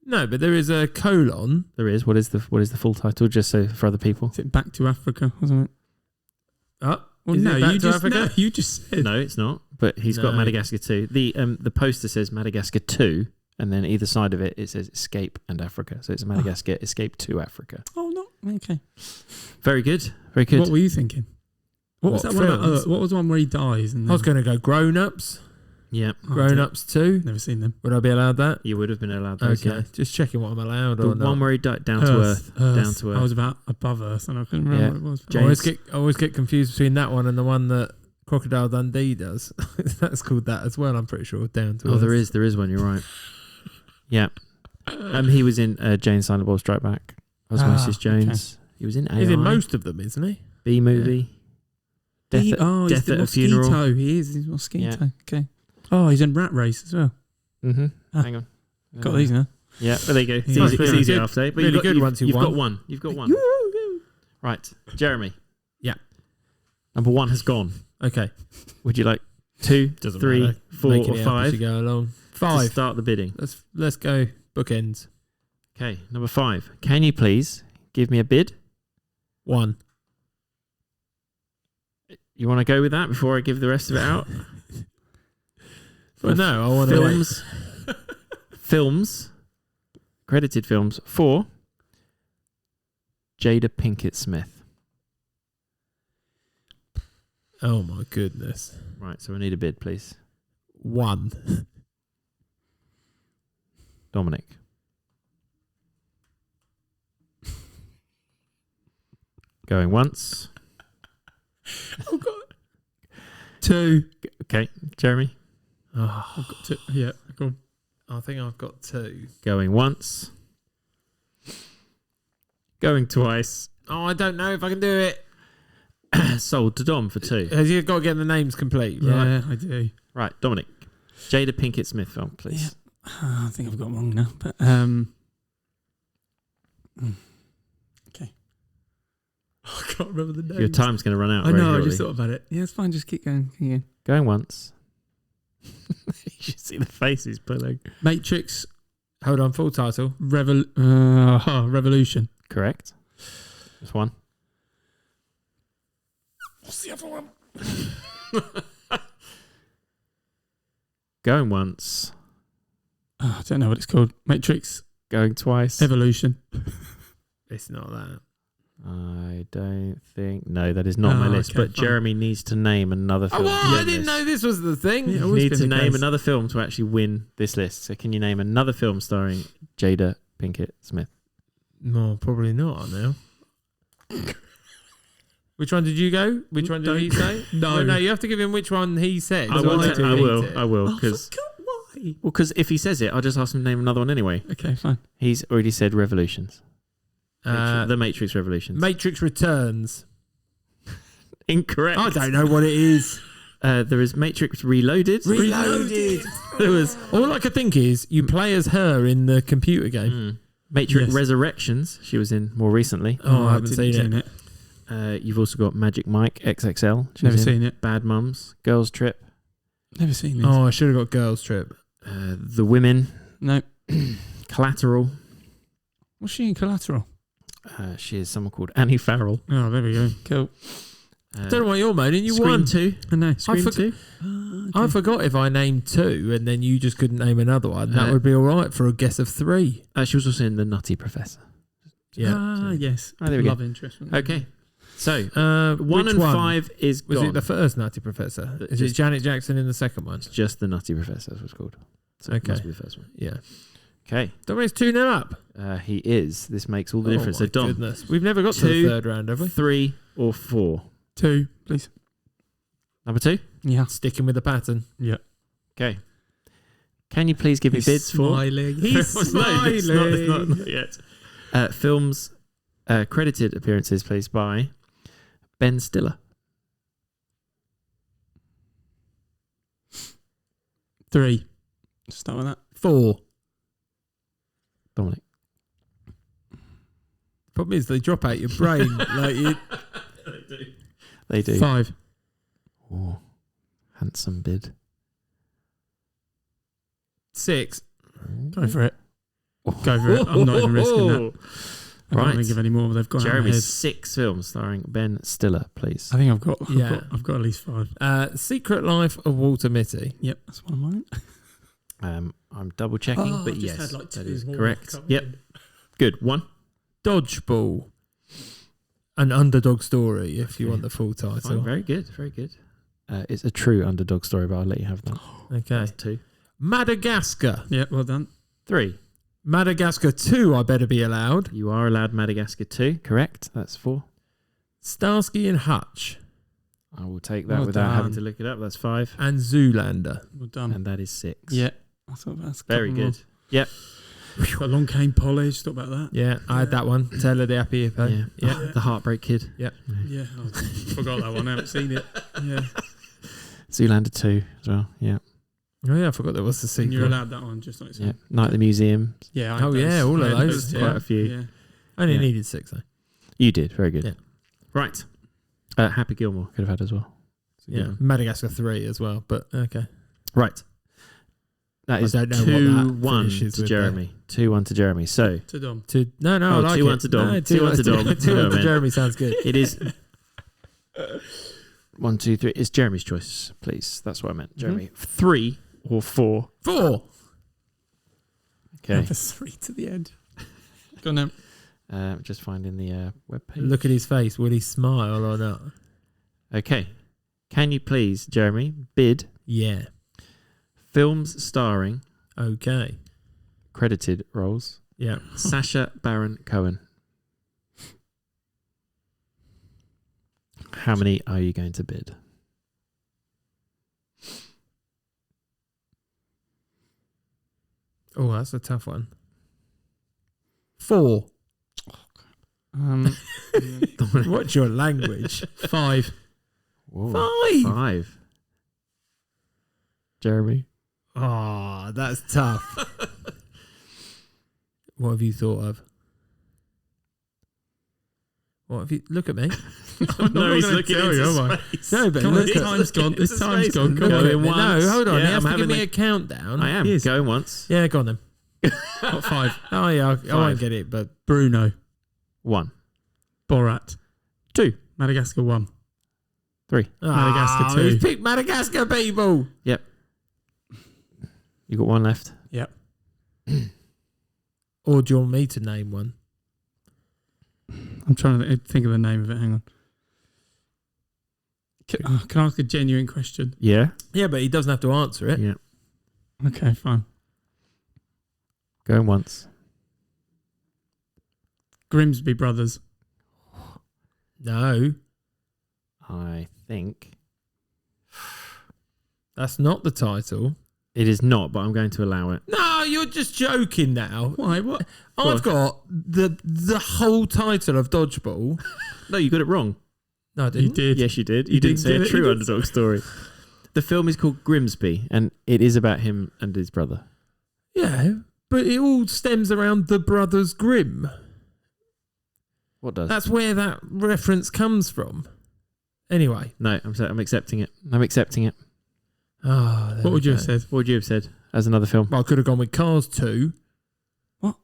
Speaker 1: No, but there is a colon.
Speaker 2: There is. What is the full title? Just so for other people.
Speaker 3: Is it Back to Africa, wasn't it?
Speaker 1: Oh,
Speaker 3: Well,
Speaker 1: is
Speaker 3: no,
Speaker 1: it Back
Speaker 3: you
Speaker 1: to
Speaker 3: just
Speaker 1: Africa?
Speaker 3: no, you just said.
Speaker 2: No, it's not. But he's got
Speaker 1: No.
Speaker 2: Madagascar 2. The poster says Madagascar 2, and then either side of it says Escape and Africa. So it's Madagascar Escape to Africa.
Speaker 3: Oh no. Okay.
Speaker 2: Very good. Very good.
Speaker 3: What were you thinking? What was
Speaker 1: What,
Speaker 3: that one about?
Speaker 1: films?
Speaker 3: What was the one where he dies? And
Speaker 1: I was going to go Grown Ups.
Speaker 2: Yeah,
Speaker 1: Grown Ups 2.
Speaker 3: Never seen them.
Speaker 1: Would I be allowed that?
Speaker 2: you would have been allowed those.
Speaker 1: Okay.
Speaker 2: Yeah.
Speaker 1: Just checking what I'm allowed
Speaker 2: The
Speaker 1: or
Speaker 2: one
Speaker 1: not.
Speaker 2: where he died down to earth. Down to
Speaker 3: I
Speaker 2: earth.
Speaker 3: was about above Earth, and I couldn't remember
Speaker 2: Yeah.
Speaker 3: what it was.
Speaker 1: I always get confused between that one and the one that Crocodile Dundee does. That's called that as well, I'm pretty sure. Down to
Speaker 2: Oh,
Speaker 1: Earth.
Speaker 2: there is one. You're right. Yeah. He was in Jane Silent Bob Strike Back. Osmosis Jones. He was in AI.
Speaker 1: He's in most of them, isn't he?
Speaker 2: B movie. Death
Speaker 3: He's
Speaker 2: Death
Speaker 3: the
Speaker 2: at a
Speaker 3: mosquito.
Speaker 2: Funeral.
Speaker 3: He is. He's mosquito. Okay. Oh, he's in Rat Race as well.
Speaker 2: Mm-hmm.
Speaker 3: Ah.
Speaker 2: Hang on.
Speaker 3: Got these now.
Speaker 2: Yeah, well, there you go. It's
Speaker 3: Yeah.
Speaker 2: easy, it's
Speaker 1: Really
Speaker 2: easy
Speaker 1: good.
Speaker 2: after. But
Speaker 1: Really
Speaker 2: you've got,
Speaker 1: good
Speaker 2: you've,
Speaker 1: once you
Speaker 2: you've got
Speaker 1: won.
Speaker 2: one. You've got one. Right. Jeremy.
Speaker 1: Yeah.
Speaker 2: Number 1 has gone.
Speaker 1: Okay.
Speaker 2: Would you like 2,
Speaker 1: Doesn't
Speaker 2: 3,
Speaker 1: matter.
Speaker 2: 4,
Speaker 1: Making
Speaker 2: or
Speaker 1: it up as
Speaker 2: 5
Speaker 1: you go along.
Speaker 2: to
Speaker 1: 5.
Speaker 2: start the bidding?
Speaker 1: Let's go bookends.
Speaker 2: Okay, number 5. Can you please give me a bid?
Speaker 1: 1.
Speaker 2: You want to go with that before I give the rest of it out?
Speaker 1: But no, I want to.
Speaker 2: Films, credited films for Jada Pinkett Smith.
Speaker 1: Oh my goodness.
Speaker 2: Right, so we need a bid, please.
Speaker 1: 1.
Speaker 2: Dominic. Going once.
Speaker 3: Oh God. 2.
Speaker 2: Okay, Jeremy.
Speaker 1: Oh,
Speaker 3: I've got 2. Yeah. Go on.
Speaker 1: I think I've got 2.
Speaker 2: Going once. Going twice.
Speaker 1: Oh, I don't know if I can do it.
Speaker 2: Sold to Dom for 2.
Speaker 1: Has you got to get the names complete, right?
Speaker 3: Yeah, I do.
Speaker 2: Right, Dominic. Jada Pinkett Smith film, please.
Speaker 3: I think I've got them wrong now. But Okay. I can't remember the name.
Speaker 2: Your time's going to run out.
Speaker 3: I
Speaker 2: very
Speaker 3: know. I
Speaker 2: shortly.
Speaker 3: just thought about it. Yeah, it's fine. Just keep going. Keep going.
Speaker 2: Going once. You should see the face he's pulling.
Speaker 3: Matrix.
Speaker 1: Hold on, full title.
Speaker 3: Revolution.
Speaker 2: Correct. That's one.
Speaker 3: What's the other one?
Speaker 2: Going once.
Speaker 3: Oh, I don't know what it's called. Matrix.
Speaker 2: Going twice.
Speaker 3: Evolution.
Speaker 1: It's not that.
Speaker 2: I don't think. No, that is not on my list.
Speaker 3: Okay,
Speaker 2: But
Speaker 3: fine.
Speaker 2: Jeremy needs to name another film.
Speaker 1: Oh, well,
Speaker 2: to
Speaker 1: I
Speaker 2: win
Speaker 1: didn't
Speaker 2: this.
Speaker 1: know this was the thing.
Speaker 3: Yeah,
Speaker 2: You
Speaker 3: always
Speaker 2: need
Speaker 3: been
Speaker 2: to
Speaker 3: the
Speaker 2: name
Speaker 3: case.
Speaker 2: another film to actually win this list. So can you name another film starring Jada Pinkett Smith?
Speaker 1: No, probably not now. Which one did you go? Which one did he say?
Speaker 3: No.
Speaker 1: No, you have to give him which one he said.
Speaker 2: I
Speaker 1: So
Speaker 2: will.
Speaker 1: I don't repeat it.
Speaker 2: I will.
Speaker 3: I
Speaker 2: Because
Speaker 3: forgot why.
Speaker 2: if he says it, I'll just ask him to name another one anyway.
Speaker 3: Okay, fine.
Speaker 2: He's already said Revolutions. The
Speaker 1: Uh,
Speaker 2: Matrix Revolutions.
Speaker 1: Matrix Returns.
Speaker 2: Incorrect.
Speaker 1: I don't know what it is.
Speaker 2: There is Matrix Reloaded.
Speaker 1: Reloaded.
Speaker 2: There was
Speaker 1: All I could think is you play as her in the computer game.
Speaker 2: Matrix
Speaker 3: Yes.
Speaker 2: Resurrections. She was in more recently.
Speaker 1: Oh, I haven't
Speaker 3: didn't
Speaker 1: seen it.
Speaker 2: You've also got Magic Mike XXL. She
Speaker 3: Never
Speaker 2: was in
Speaker 3: seen it.
Speaker 2: Bad Mums. Girls Trip.
Speaker 3: Never seen it.
Speaker 1: Oh, I should have got Girls Trip.
Speaker 2: The Women.
Speaker 3: No.
Speaker 2: Collateral.
Speaker 3: What's she in Collateral?
Speaker 2: She is someone called Annie Farrell.
Speaker 3: Oh, there we go. Cool.
Speaker 1: Don't know what you're moaning. You
Speaker 2: Scream
Speaker 1: won.
Speaker 2: 2.
Speaker 3: I know.
Speaker 2: Scream
Speaker 1: forg-
Speaker 2: 2.
Speaker 1: I forgot if I named 2 and then you just couldn't name another one. That would be all right for a guess of 3.
Speaker 2: She was also in The Nutty Professor.
Speaker 1: Yeah.
Speaker 3: Ah, yes.
Speaker 2: Oh, there we go.
Speaker 3: Love interest.
Speaker 2: Okay. So,
Speaker 1: Which
Speaker 2: 1 and
Speaker 1: one?
Speaker 2: 5 is
Speaker 1: Was
Speaker 2: gone.
Speaker 1: it the first Nutty Professor? Is it
Speaker 2: Just-
Speaker 1: Janet Jackson in the second one?
Speaker 2: It's just The Nutty Professor, that's what it's called. So
Speaker 1: Okay.
Speaker 2: It must be the first one.
Speaker 1: Yeah.
Speaker 2: Okay.
Speaker 1: Dominic's 2-0 up.
Speaker 2: He is. This makes all the difference.
Speaker 1: Oh
Speaker 2: So,
Speaker 1: my
Speaker 2: Dom,
Speaker 1: goodness. We've never got to
Speaker 2: 2,
Speaker 1: the third round, have we?
Speaker 2: 3 or 4?
Speaker 3: 2, please.
Speaker 2: Number 2?
Speaker 3: Yeah.
Speaker 1: Sticking with the pattern.
Speaker 2: Okay. Can you please give me bids for...
Speaker 3: smiling.
Speaker 1: He's
Speaker 2: No, it's not yet. Films credited appearances, please, by Ben Stiller.
Speaker 3: 3. Start with that.
Speaker 1: 4.
Speaker 2: Dominic.
Speaker 1: Problem is they drop out your brain. Like you.
Speaker 2: They do.
Speaker 3: 5.
Speaker 2: Oh, handsome bid.
Speaker 1: 6.
Speaker 3: Go for it. Go for it. I'm not even risking that. I
Speaker 2: Right.
Speaker 3: don't want to give any more. They've gone out of my
Speaker 2: Jeremy's
Speaker 3: head.
Speaker 2: 6 films starring Ben Stiller, please.
Speaker 3: I think I've got at least 5.
Speaker 1: Secret Life of Walter Mitty.
Speaker 3: Yep, that's one of mine.
Speaker 2: I'm double checking,
Speaker 3: Oh,
Speaker 2: but
Speaker 3: I've just
Speaker 2: yes,
Speaker 3: had like
Speaker 2: that
Speaker 3: 2
Speaker 2: is
Speaker 3: more.
Speaker 2: correct.
Speaker 3: Can't
Speaker 2: Yep,
Speaker 3: remember.
Speaker 2: good. 1.
Speaker 1: Dodgeball. An underdog story, if you want the full
Speaker 2: Fine,
Speaker 1: title.
Speaker 2: very good, very good. It's a true underdog story, but I'll let you have that.
Speaker 1: Okay.
Speaker 2: That's 2.
Speaker 1: Madagascar.
Speaker 3: Yeah, well done.
Speaker 2: 3.
Speaker 1: Madagascar 2, I better be allowed.
Speaker 2: You are allowed Madagascar 2, correct? That's 4.
Speaker 1: Starsky and Hutch.
Speaker 2: I will take that
Speaker 3: Well
Speaker 2: without having
Speaker 3: done.
Speaker 2: to look it up. That's 5.
Speaker 1: And Zoolander.
Speaker 3: Well done.
Speaker 2: And that is 6.
Speaker 3: Yeah. I thought that's a
Speaker 2: Very
Speaker 3: couple
Speaker 2: good. Yep.
Speaker 3: more. Along came Polish. Thought about that.
Speaker 1: Yeah, I had that one. Taylor the Happy Hippo.
Speaker 2: Yeah.
Speaker 1: Yeah.
Speaker 2: The Heartbreak Kid.
Speaker 3: Yeah, I forgot that one. I haven't seen it. Yeah.
Speaker 2: Zoolander 2 as well. Yeah.
Speaker 1: Oh, yeah, I forgot there was the
Speaker 3: And you're
Speaker 1: sequel.
Speaker 3: allowed that one, just like
Speaker 2: Yeah. Night at the Museum.
Speaker 3: Yeah. I
Speaker 1: Oh,
Speaker 3: had
Speaker 1: yeah,
Speaker 3: those.
Speaker 1: all of
Speaker 3: I had
Speaker 1: those,
Speaker 3: too.
Speaker 2: quite a few.
Speaker 3: Yeah.
Speaker 1: Only
Speaker 2: Yeah.
Speaker 1: needed 6, though.
Speaker 2: You did. Very good.
Speaker 1: Yeah.
Speaker 2: Right. Happy Gilmore could have had as well. It's a good
Speaker 1: Yeah.
Speaker 2: one.
Speaker 1: Madagascar 3 as well, but okay.
Speaker 2: Right. That
Speaker 1: I
Speaker 2: is
Speaker 1: don't know what
Speaker 2: 2-1
Speaker 1: that finishes
Speaker 2: to
Speaker 1: with
Speaker 2: Jeremy. 2-1 to Jeremy. So
Speaker 3: To Dom.
Speaker 1: No, I
Speaker 2: Oh,
Speaker 1: like
Speaker 2: 2-1
Speaker 1: it.
Speaker 2: to Dom.
Speaker 1: No,
Speaker 2: 2-1 to Dom.
Speaker 1: 2-1
Speaker 2: Oh,
Speaker 1: to
Speaker 2: man.
Speaker 1: Jeremy sounds good.
Speaker 2: it is 1, 2, 3. It's Jeremy's choice, please. That's what I meant. Jeremy. 3 or 4.
Speaker 1: 4.
Speaker 2: Okay.
Speaker 3: Number 3 to the end. Go on then.
Speaker 2: Just finding the webpage.
Speaker 1: Look at his face. Will he smile or not?
Speaker 2: Okay. Can you please, Jeremy, bid
Speaker 1: Yeah.
Speaker 2: films starring
Speaker 1: Okay.
Speaker 2: credited roles
Speaker 1: Yeah.
Speaker 2: Sacha Baron Cohen? How many are you going to bid?
Speaker 1: Oh, that's a tough one. 4. What's your language?
Speaker 3: 5.
Speaker 2: Whoa.
Speaker 1: 5.
Speaker 2: 5. Jeremy?
Speaker 1: Oh, that's tough. What have you thought of? What if you look at me?
Speaker 2: No, he's looking into space.
Speaker 1: No, but
Speaker 3: Come on,
Speaker 1: look
Speaker 3: this
Speaker 1: at
Speaker 3: time's gone. This time's gone.
Speaker 1: look
Speaker 3: Come
Speaker 1: at
Speaker 3: on.
Speaker 1: me. No, hold on.
Speaker 2: Yeah,
Speaker 1: he has
Speaker 2: I'm
Speaker 1: to give
Speaker 2: having
Speaker 1: me a countdown.
Speaker 2: I am
Speaker 3: He is.
Speaker 2: going once.
Speaker 1: Yeah, go on then.
Speaker 3: Got 5.
Speaker 1: Oh yeah, I won't
Speaker 2: Five.
Speaker 1: get it, but
Speaker 3: Bruno.
Speaker 2: 1,
Speaker 3: Borat.
Speaker 2: 2,
Speaker 3: Madagascar 1.
Speaker 2: 3.
Speaker 3: Madagascar 2.
Speaker 1: He's picked Madagascar, people.
Speaker 2: Yep. You got 1 left.
Speaker 3: Yep.
Speaker 1: Or do you want me to name one?
Speaker 3: I'm trying to think of the name of it. Hang on. Can I ask a genuine question?
Speaker 2: Yeah.
Speaker 1: Yeah, but he doesn't have to answer it.
Speaker 2: Yeah.
Speaker 3: Okay, fine.
Speaker 2: Going once.
Speaker 3: Grimsby Brothers.
Speaker 1: No,
Speaker 2: I think
Speaker 1: that's not the title.
Speaker 2: it is not, but I'm going to allow it.
Speaker 1: No, you're just joking now.
Speaker 3: Why? What?
Speaker 1: I've got the whole title of Dodgeball.
Speaker 2: No, you got it wrong.
Speaker 1: No, I
Speaker 3: You
Speaker 1: didn't.
Speaker 3: did.
Speaker 2: Yes, you did. You
Speaker 3: You
Speaker 2: didn't
Speaker 3: didn't
Speaker 2: say
Speaker 3: get
Speaker 2: a
Speaker 3: it.
Speaker 2: true
Speaker 3: You
Speaker 2: underdog story. The film is called Grimsby, and it is about him and his brother.
Speaker 1: Yeah, but it all stems around the Brothers Grimm.
Speaker 2: What does?
Speaker 1: That's where that reference comes from. Anyway.
Speaker 2: No, I'm accepting it. I'm accepting it.
Speaker 1: Oh,
Speaker 3: What would you have said?
Speaker 2: What would you have said as another film?
Speaker 1: Well, I could have gone with Cars 2.
Speaker 3: What?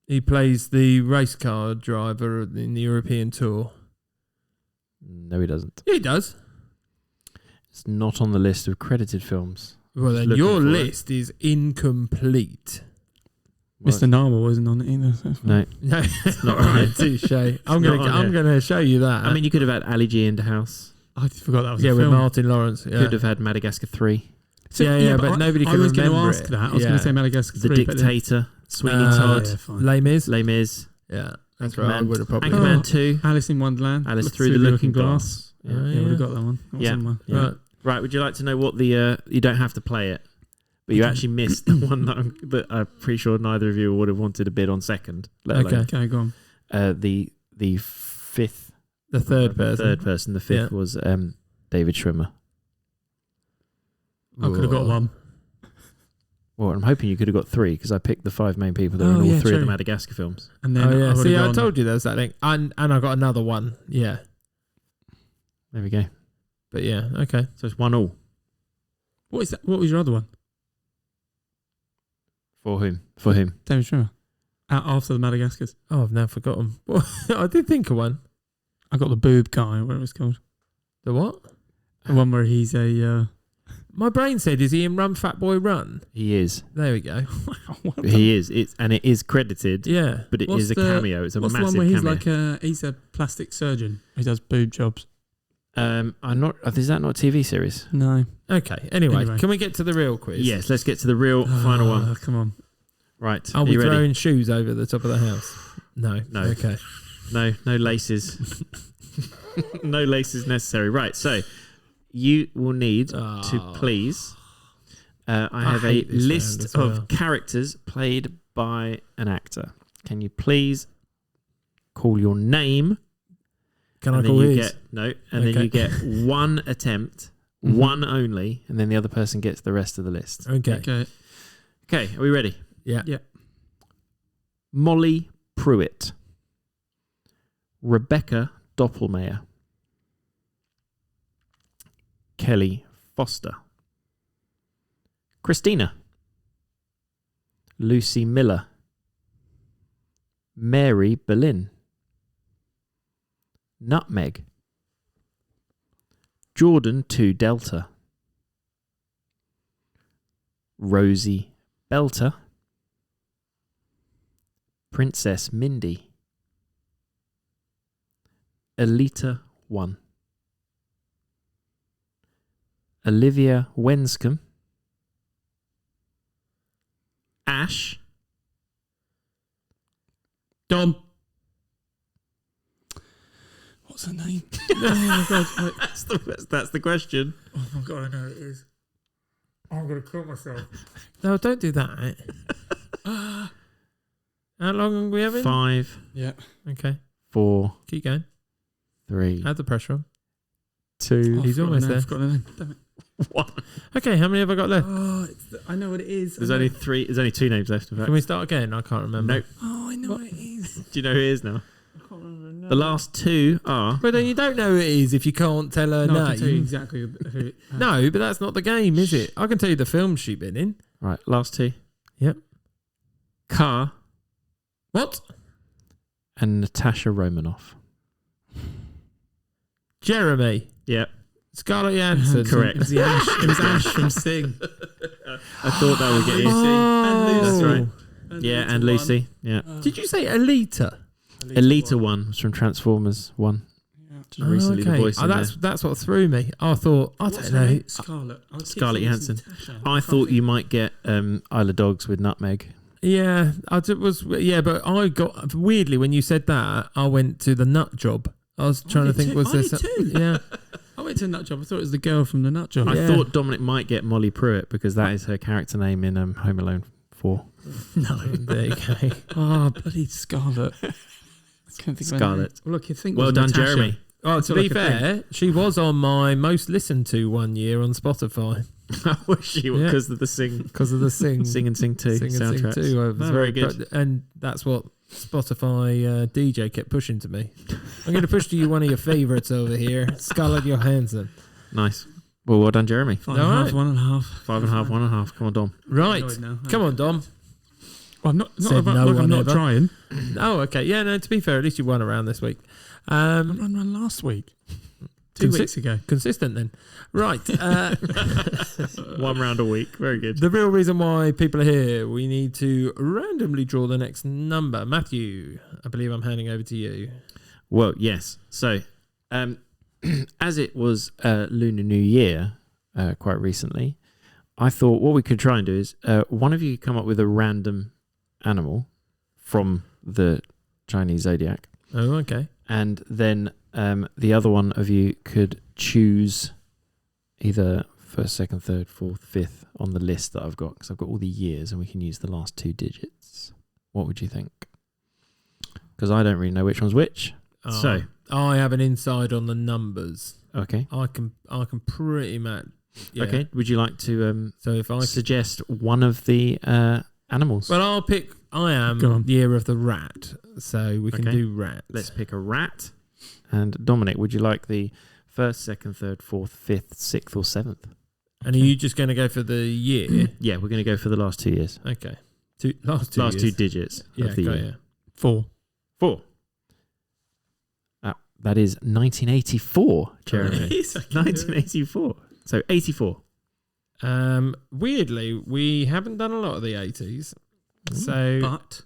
Speaker 1: He plays the race car driver in the European Tour.
Speaker 2: No, he doesn't.
Speaker 1: Yeah, he does.
Speaker 2: It's not on the list of credited films.
Speaker 1: Well, then
Speaker 2: Looking
Speaker 1: your
Speaker 2: for it.
Speaker 1: list is incomplete.
Speaker 2: Well,
Speaker 3: Mr. Narwhal wasn't on it either. So
Speaker 2: No,
Speaker 1: No,
Speaker 2: it's not right.
Speaker 1: touche. I'm
Speaker 2: not on
Speaker 1: I'm
Speaker 2: here.
Speaker 1: gonna show you that.
Speaker 2: I mean, you could have had Ali G in the house.
Speaker 3: I forgot that was
Speaker 1: yeah,
Speaker 3: a
Speaker 1: with
Speaker 3: film.
Speaker 1: Martin Lawrence. Yeah,
Speaker 2: Could have had Madagascar 3.
Speaker 3: So,
Speaker 1: yeah, but nobody
Speaker 3: I
Speaker 1: can
Speaker 3: was going to
Speaker 1: remember
Speaker 3: ask
Speaker 1: it.
Speaker 3: that. I was going
Speaker 1: Yeah.
Speaker 3: to say Madagascar
Speaker 2: The
Speaker 3: 3. but then-
Speaker 2: Dictator, Sweeney Todd,
Speaker 3: yeah, fine.
Speaker 1: Les Mis.
Speaker 2: Les Mis,
Speaker 1: Yeah, that's right. I
Speaker 2: Anchorman,
Speaker 1: would have probably.
Speaker 2: Anchorman
Speaker 3: Oh.
Speaker 2: 2,
Speaker 3: Alice in Wonderland.
Speaker 2: Alice
Speaker 3: Look
Speaker 2: Through the Looking Glass.
Speaker 1: Yeah,
Speaker 3: Yeah,
Speaker 1: yeah.
Speaker 3: would have got that one. That was
Speaker 2: Yeah.
Speaker 3: on mine.
Speaker 2: Yeah.
Speaker 1: Right.
Speaker 2: Right, would you like to know what the... you don't have to play it, but you actually missed the one that I'm pretty sure neither of you would have wanted a bid on second. Let alone,
Speaker 3: Okay, go on.
Speaker 2: the fifth...
Speaker 1: The third person.
Speaker 2: Third person. The fifth was David Schwimmer.
Speaker 3: I could have got one.
Speaker 2: Well, I'm hoping you could have got 3 because I picked the 5 main people that are
Speaker 3: Oh,
Speaker 2: in all
Speaker 3: yeah,
Speaker 2: 3 of the
Speaker 3: true.
Speaker 2: Madagascar films.
Speaker 3: And then
Speaker 1: Oh yeah.
Speaker 3: I would
Speaker 1: See,
Speaker 3: have
Speaker 1: I
Speaker 3: gone,
Speaker 1: told you there's that thing, and I got another one. Yeah,
Speaker 2: There we go.
Speaker 1: but yeah, okay.
Speaker 2: So it's 1-1.
Speaker 3: What is that? What was your other one?
Speaker 2: For whom? For whom?
Speaker 3: David Schwimmer. After the Madagascars.
Speaker 1: Oh, I've now forgotten. I did think of one.
Speaker 3: I got the boob guy, whatever it's called.
Speaker 1: The what?
Speaker 3: The one where he's a...
Speaker 1: My brain said, "Is he in Run Fat Boy Run?"
Speaker 2: He is.
Speaker 1: There we go.
Speaker 2: He is. It is credited,
Speaker 1: Yeah.
Speaker 2: but it
Speaker 3: What's
Speaker 2: is a
Speaker 3: the-
Speaker 2: cameo. It's a
Speaker 3: What's the
Speaker 2: massive
Speaker 3: one where he's
Speaker 2: cameo.
Speaker 3: like he's a plastic surgeon? He does boob jobs.
Speaker 2: I'm not. Is that not a TV series?
Speaker 3: No.
Speaker 1: Okay. Anyway, can we get to the real quiz?
Speaker 2: Yes. Let's get to the real final one.
Speaker 3: Come on.
Speaker 2: Right.
Speaker 1: Are
Speaker 2: Are
Speaker 1: we
Speaker 2: you ready?
Speaker 1: throwing shoes over the top of the house? No.
Speaker 2: No.
Speaker 1: Okay.
Speaker 2: No laces. No laces necessary. Right. So you will need to please. I have a
Speaker 1: hate this round
Speaker 2: list
Speaker 1: as well.
Speaker 2: of characters played by an actor. Can you please call your name?
Speaker 1: Can I
Speaker 2: and then
Speaker 1: call
Speaker 2: you
Speaker 1: his?
Speaker 2: get and then you get one attempt, one only, and then the other person gets the rest of the list.
Speaker 1: Okay.
Speaker 2: Okay, are we ready?
Speaker 1: Yeah.
Speaker 3: Yeah.
Speaker 2: Molly Pruitt, Rebecca Doppelmayr, Kelly Foster, Christina, Lucy Miller, Mary Boleyn, Nutmeg, Jordan 2 Delta, Rosie Belter, Princess Mindy, Elita 1, Olivia Wenscombe, Ash,
Speaker 3: Dom. What's her name? Oh my god. Wait.
Speaker 2: that's the question.
Speaker 3: Oh my god, I know it is. I'm going to kill myself.
Speaker 1: No, don't do that. How long are we having?
Speaker 2: 5,
Speaker 3: Yeah.
Speaker 1: Okay.
Speaker 2: 4,
Speaker 1: Keep going.
Speaker 2: 3,
Speaker 1: Add the pressure on.
Speaker 2: 2,
Speaker 1: He's almost there.
Speaker 3: I've got her name. Damn it.
Speaker 2: 1.
Speaker 1: Okay, how many have I got left?
Speaker 3: Oh, I know what it is.
Speaker 2: There's only 3. There's only 2 names left. In fact.
Speaker 1: Can we start again? I can't remember.
Speaker 2: Nope.
Speaker 3: Oh, I know what it is.
Speaker 2: Do you know who it is now?
Speaker 3: I can't remember her
Speaker 2: The last two are...
Speaker 1: But then you don't know who it is if you can't tell her
Speaker 3: No, I can tell you
Speaker 1: name.
Speaker 3: exactly who.
Speaker 1: No, but that's not the game, is it? I can tell you the film she's been in.
Speaker 2: Right, last two.
Speaker 1: Yep.
Speaker 2: Car
Speaker 1: What?
Speaker 2: and Natasha Romanoff.
Speaker 1: Jeremy.
Speaker 2: Yep.
Speaker 1: Scarlett Johansson.
Speaker 2: Correct.
Speaker 3: It was Ash from Sing.
Speaker 2: I thought that would get you.
Speaker 1: Oh.
Speaker 2: That's right. Yeah, and Lucy. Yeah.
Speaker 1: Did you say Alita?
Speaker 2: Alita one was from Transformers 1. Which was recently the voice in
Speaker 1: that's what threw me. I thought, I don't know.
Speaker 2: Scarlett Johansson. I thought you might get Isle of Dogs with Nutmeg.
Speaker 1: Yeah, but I got weirdly when you said that, I went to the Nut Job. I was trying to think, was this? Yeah,
Speaker 3: I went to Nut Job. I thought it was the girl from the Nut Job.
Speaker 2: I thought Dominic might get Molly Pruitt because that is her character name in Home Alone 4.
Speaker 1: No, there you go.
Speaker 3: Oh, bloody Scarlett.
Speaker 2: Scarlett.
Speaker 3: Look, you think
Speaker 2: well done,
Speaker 3: Natasha.
Speaker 2: Jeremy.
Speaker 1: Oh, to be fair, she was on my most listened to one year on Spotify.
Speaker 2: I wish she was because of the Sing.
Speaker 1: Because of the Sing.
Speaker 2: Sing and Sing 2 soundtracks.
Speaker 1: Sing 2. It was
Speaker 2: very good.
Speaker 1: And that's what Spotify DJ kept pushing to me. I'm going to push to you one of your favourites over here, Scarlett Johansson.
Speaker 2: Nice. Well done, Jeremy.
Speaker 3: 5.5, 1.5.
Speaker 2: 5.5, 1.5. Come on, Dom.
Speaker 1: Right. Come on, Dom.
Speaker 3: Well, I'm not
Speaker 1: ever.
Speaker 3: trying.
Speaker 1: Oh, okay. Yeah, no, to be fair, at least you won around this week.
Speaker 3: I ran last week. 2 weeks ago.
Speaker 1: Consistent then. Right.
Speaker 2: 1 round a week. Very good.
Speaker 1: The real reason why people are here, we need to randomly draw the next number. Matthew, I believe I'm handing over to you.
Speaker 2: Well, yes. So, as it was Lunar New Year quite recently, I thought what we could try and do is one of you come up with a random animal from the Chinese zodiac.
Speaker 1: Oh, okay.
Speaker 2: And then the other one of you could choose either first, second, third, fourth, fifth on the list that I've got because I've got all the years and we can use the last 2 digits. What would you think? Because I don't really know which one's which. So
Speaker 1: I have an inside on the numbers.
Speaker 2: Okay.
Speaker 1: I can pretty much. Yeah.
Speaker 2: Okay. Would you like to
Speaker 1: so if I
Speaker 2: suggest one of the animals?
Speaker 1: Well, I'll pick. I am year of the rat, so we can do rats.
Speaker 2: Let's pick a rat. And Dominic, would you like the first, second, third, fourth, fifth, sixth, or seventh?
Speaker 1: And are you just going to go for the year?
Speaker 2: Yeah, we're going to go for the last 2 years.
Speaker 1: Okay. Last 2
Speaker 2: 2 digits of the year.
Speaker 1: Yeah.
Speaker 3: 4.
Speaker 2: That is 1984, Jeremy. 1984. So 84.
Speaker 1: Weirdly, we haven't done a lot of the 80s. So,
Speaker 3: but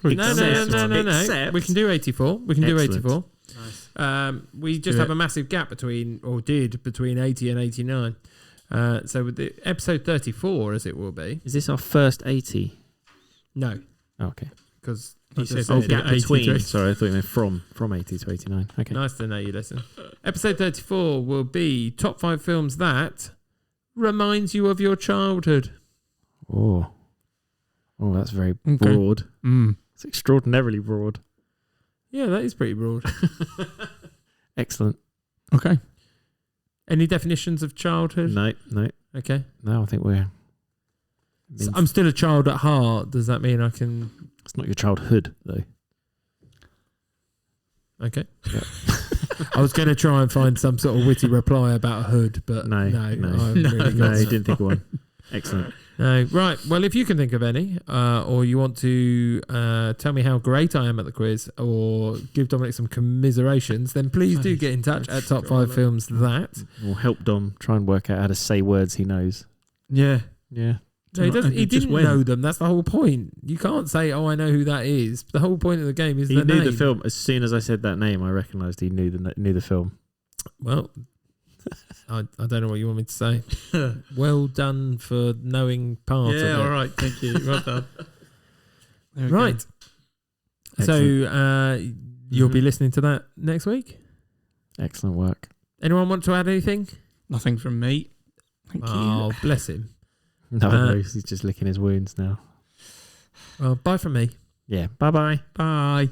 Speaker 1: no. We can do 84. We can do 84.
Speaker 3: Nice.
Speaker 1: We just have a massive gap between 80 and 89. So with the episode 34, as it will be.
Speaker 2: Is this our first 80?
Speaker 1: No.
Speaker 2: Oh, okay.
Speaker 1: Because
Speaker 2: gap between. Sorry, I thought you meant from 80 to 89. Okay.
Speaker 1: Nice to know you listen. Episode 34 will be top 5 films that reminds you of your childhood.
Speaker 2: Oh, that's very broad. It's extraordinarily broad.
Speaker 1: Yeah, that is pretty broad.
Speaker 2: Excellent.
Speaker 3: Okay.
Speaker 1: Any definitions of childhood?
Speaker 2: No.
Speaker 1: Okay.
Speaker 2: No, I think we're...
Speaker 1: So I'm still a child at heart. Does that mean I can...
Speaker 2: It's not your childhood, though.
Speaker 1: Okay.
Speaker 2: Yep.
Speaker 1: I was going to try and find some sort of witty reply about a hood, but no,
Speaker 2: you didn't think of one. Excellent.
Speaker 1: No, right. Well, if you can think of any, or you want to tell me how great I am at the quiz, or give Dominic some commiserations, then please do get in touch at Top 5 Films That.
Speaker 2: Or help Dom try and work out how to say words he knows.
Speaker 3: Yeah.
Speaker 1: No, he didn't know them. That's the whole point. You can't say, "Oh, I know who that is." The whole point of the game is
Speaker 2: he
Speaker 1: the name.
Speaker 2: He knew the film. As soon as I said that name, I recognised he knew the film. Well,
Speaker 1: I don't know what you want me to say. Well done for knowing part of it.
Speaker 3: Yeah, all right. Thank you. Well done.
Speaker 1: Right. So you'll be listening to that next week?
Speaker 2: Excellent work.
Speaker 1: Anyone want to add anything?
Speaker 3: Nothing from me. Thank you.
Speaker 1: Oh, bless him.
Speaker 2: No, he's just licking his wounds now.
Speaker 1: Well, bye from me.
Speaker 2: Yeah. Bye-bye.
Speaker 3: Bye.